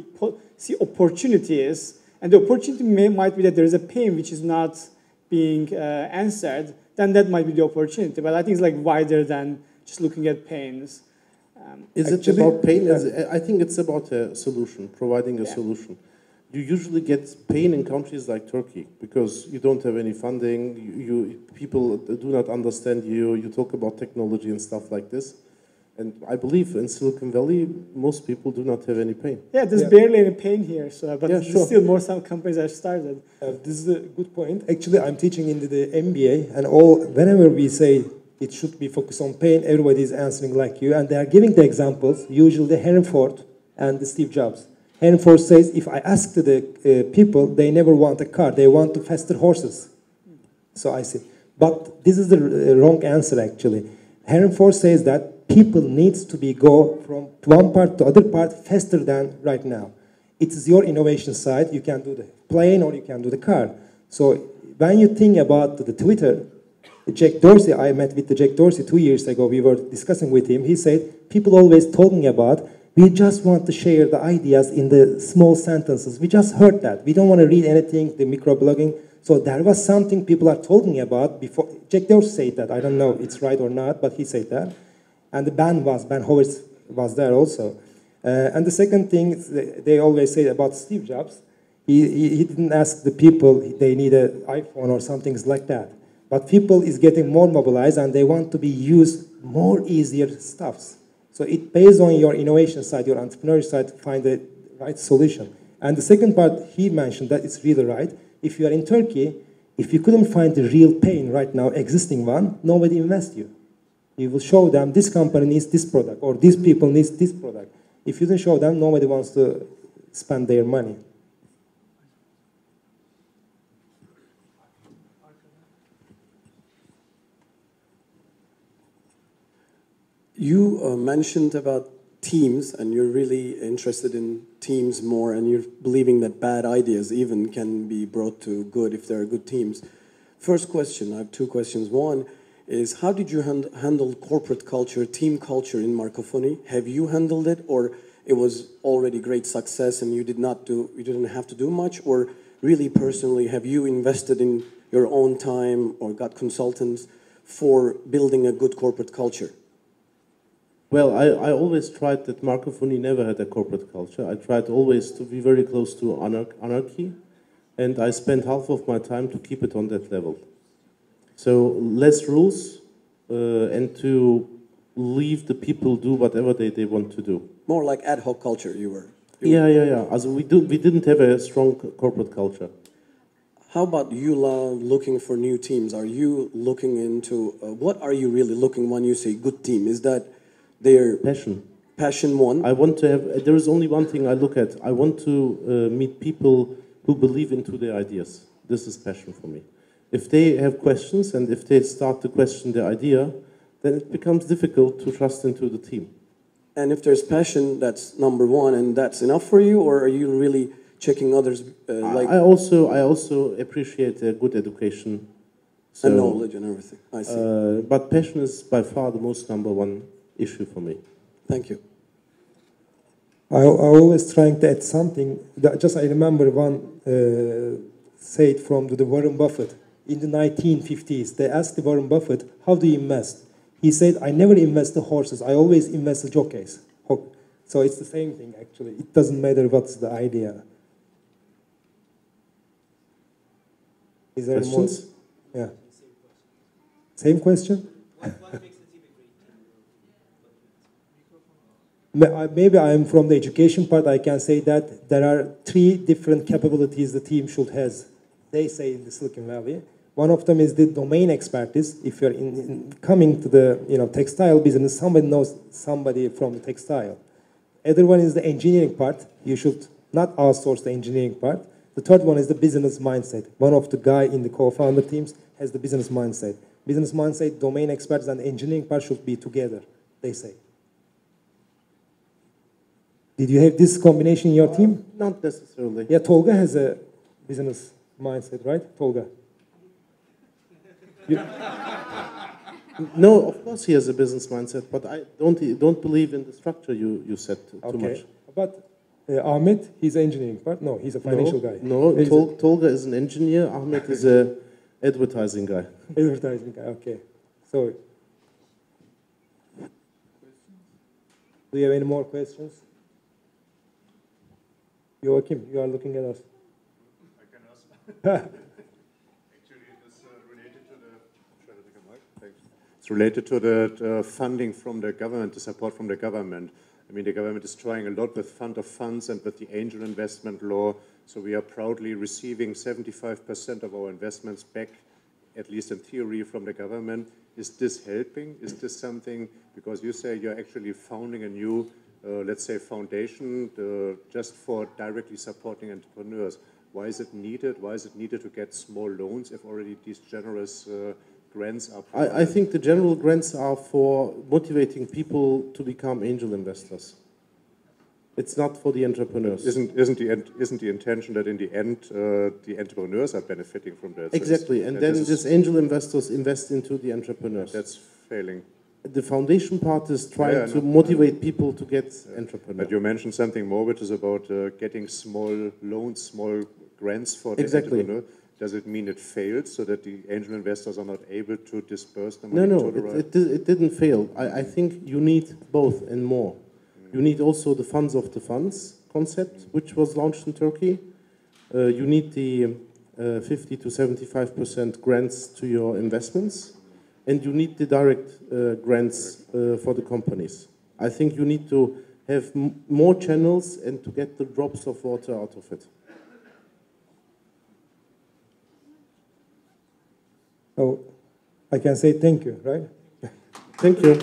[SPEAKER 4] opportunities, and the opportunity might be that there is a pain which is not being answered. Then that might be the opportunity. But I think it's like wider than just looking at pains.
[SPEAKER 13] Is it about pain? I think it's about a solution, providing a solution. You usually get pain in countries like Turkey because you don't have any funding, people do not understand you, you talk about technology and stuff like this. And I believe in Silicon Valley, most people do not have any pain.
[SPEAKER 4] Yeah, there's barely any pain here, but there's still more some companies have started.
[SPEAKER 12] This is a good point. Actually, I'm teaching in the MBA, and whenever we say it should be focused on pain, everybody is answering like you, and they are giving the examples, usually Henry Ford and Steve Jobs. Henry Ford says, if I ask to the people, they never want a car, they want faster horses. So I say, but this is the wrong answer actually. Henry Ford says that people needs to be go from one part to other part faster than right now. It is your innovation side, you can do the plane or you can do the car. So when you think about the Twitter, Jack Dorsey, I met with the Jack Dorsey 2 years ago, we were discussing with him, he said, people always talking about, we just want to share the ideas in the small sentences. We just heard that. We don't want to read anything, the microblogging. So there was something people are talking about before. Jack Dorsey said that. I don't know if it's right or not, but he said that. And the Ben Horowitz was there also. And the second thing, they always say about Steve Jobs, he didn't ask the people they need an iPhone or something like that. But people is getting more mobilized and they want to be used more easier stuffs. So it based on your innovation side, your entrepreneurial side, to find the right solution. And the second part, he mentioned that it's really right. If you are in Turkey, if you couldn't find the real pain right now, existing one, nobody invests you. You will show them this company needs this product or these people needs this product. If you don't show them, nobody wants to spend their money.
[SPEAKER 14] You mentioned about teams, and you're really interested in teams more, and you're believing that bad ideas even can be brought to good if there are good teams. First question, I have two questions. One is, how did you handle corporate culture, team culture in Marcofoni? Have you handled it, or it was already great success and you didn't have to do much? Or really personally, have you invested in your own time or got consultants for building a good corporate culture?
[SPEAKER 13] Well, I always tried that Marcofoni never had a corporate culture. I tried always to be very close to anarchy, and I spent half of my time to keep it on that level. So less rules, and to leave the people do whatever they want to do.
[SPEAKER 14] More like ad hoc culture you were.
[SPEAKER 13] Yeah. Also, we didn't have a strong corporate culture.
[SPEAKER 14] How about you looking for new teams? Are you looking into, what are you really looking when you say good team? Is that their passion one?
[SPEAKER 13] I want to have, there is only one thing I look at. I want to meet people who believe into their ideas. This is passion for me. If they have questions and if they start to question the idea, then it becomes difficult to trust into the team.
[SPEAKER 14] And if there's passion, that's number one, and that's enough for you, or are you really checking others?
[SPEAKER 13] I also appreciate a good education. So,
[SPEAKER 14] and knowledge and everything, I see.
[SPEAKER 13] But passion is by far the most number one issue for me.
[SPEAKER 14] Thank you.
[SPEAKER 12] I always trying to add something. Just I remember one said from the Warren Buffett in the 1950s. They asked the Warren Buffett, "How do you invest?" He said, "I never invest the horses. I always invest the jockeys." So it's the same thing actually. It doesn't matter what's the idea. Is there
[SPEAKER 13] questions?
[SPEAKER 12] More? Yeah. Same question. Maybe I'm from the education part. I can say that there are 3 different capabilities the team should has. They say in the Silicon Valley. One of them is the domain expertise. If you're coming to the textile business, somebody knows somebody from the textile. Other one is the engineering part. You should not outsource the engineering part. The third one is the business mindset. One of the guy in the co-founder teams has the business mindset. Business mindset, domain experts, and engineering part should be together, they say. Did you have this combination in your team?
[SPEAKER 13] Not necessarily.
[SPEAKER 12] Yeah, Tolga has a business mindset, right? Tolga.
[SPEAKER 13] No, of course he has a business mindset, but I don't believe in the structure you said too much.
[SPEAKER 12] But Ahmet, he's an engineering part. No, he's a financial guy.
[SPEAKER 13] No, Tolga is an engineer. Ahmet is a advertising guy.
[SPEAKER 12] Advertising guy. Okay. So, do you have any more questions? Joachim, you are looking at us.
[SPEAKER 15] I can ask. Actually, it's related to the. Shall I take a mic? Thanks. It's related to the funding from the government, the support from the government. I mean, the government is trying a lot with fund of funds and with the angel investment law. So we are proudly receiving 75% of our investments back, at least in theory, from the government. Is this helping? Is this something, because you say you're actually founding a new let's say, foundation just for directly supporting entrepreneurs. Why is it needed? Why is it needed to get small loans if already these generous grants are provided?
[SPEAKER 13] I think the general grants are for motivating people to become angel investors. It's not for the entrepreneurs.
[SPEAKER 15] Isn't the intention that in the end the entrepreneurs are benefiting from that?
[SPEAKER 13] Exactly, and then these angel investors invest into the entrepreneurs.
[SPEAKER 15] That's failing.
[SPEAKER 13] The foundation part is trying to motivate people to get entrepreneurs.
[SPEAKER 15] But you mentioned something more, which is about getting small loans, small grants for the
[SPEAKER 13] Exactly.
[SPEAKER 15] entrepreneur. Does it mean it failed so that the angel investors are not able to disperse the money?
[SPEAKER 13] No, it didn't fail. I think you need both and more. You need also the funds of the funds concept, which was launched in Turkey. You need the 50 to 75% grants to your investments, and you need the direct grants for the companies. I think you need to have more channels and to get the drops of water out of it.
[SPEAKER 12] Oh, I can say thank you, right?
[SPEAKER 13] Thank you.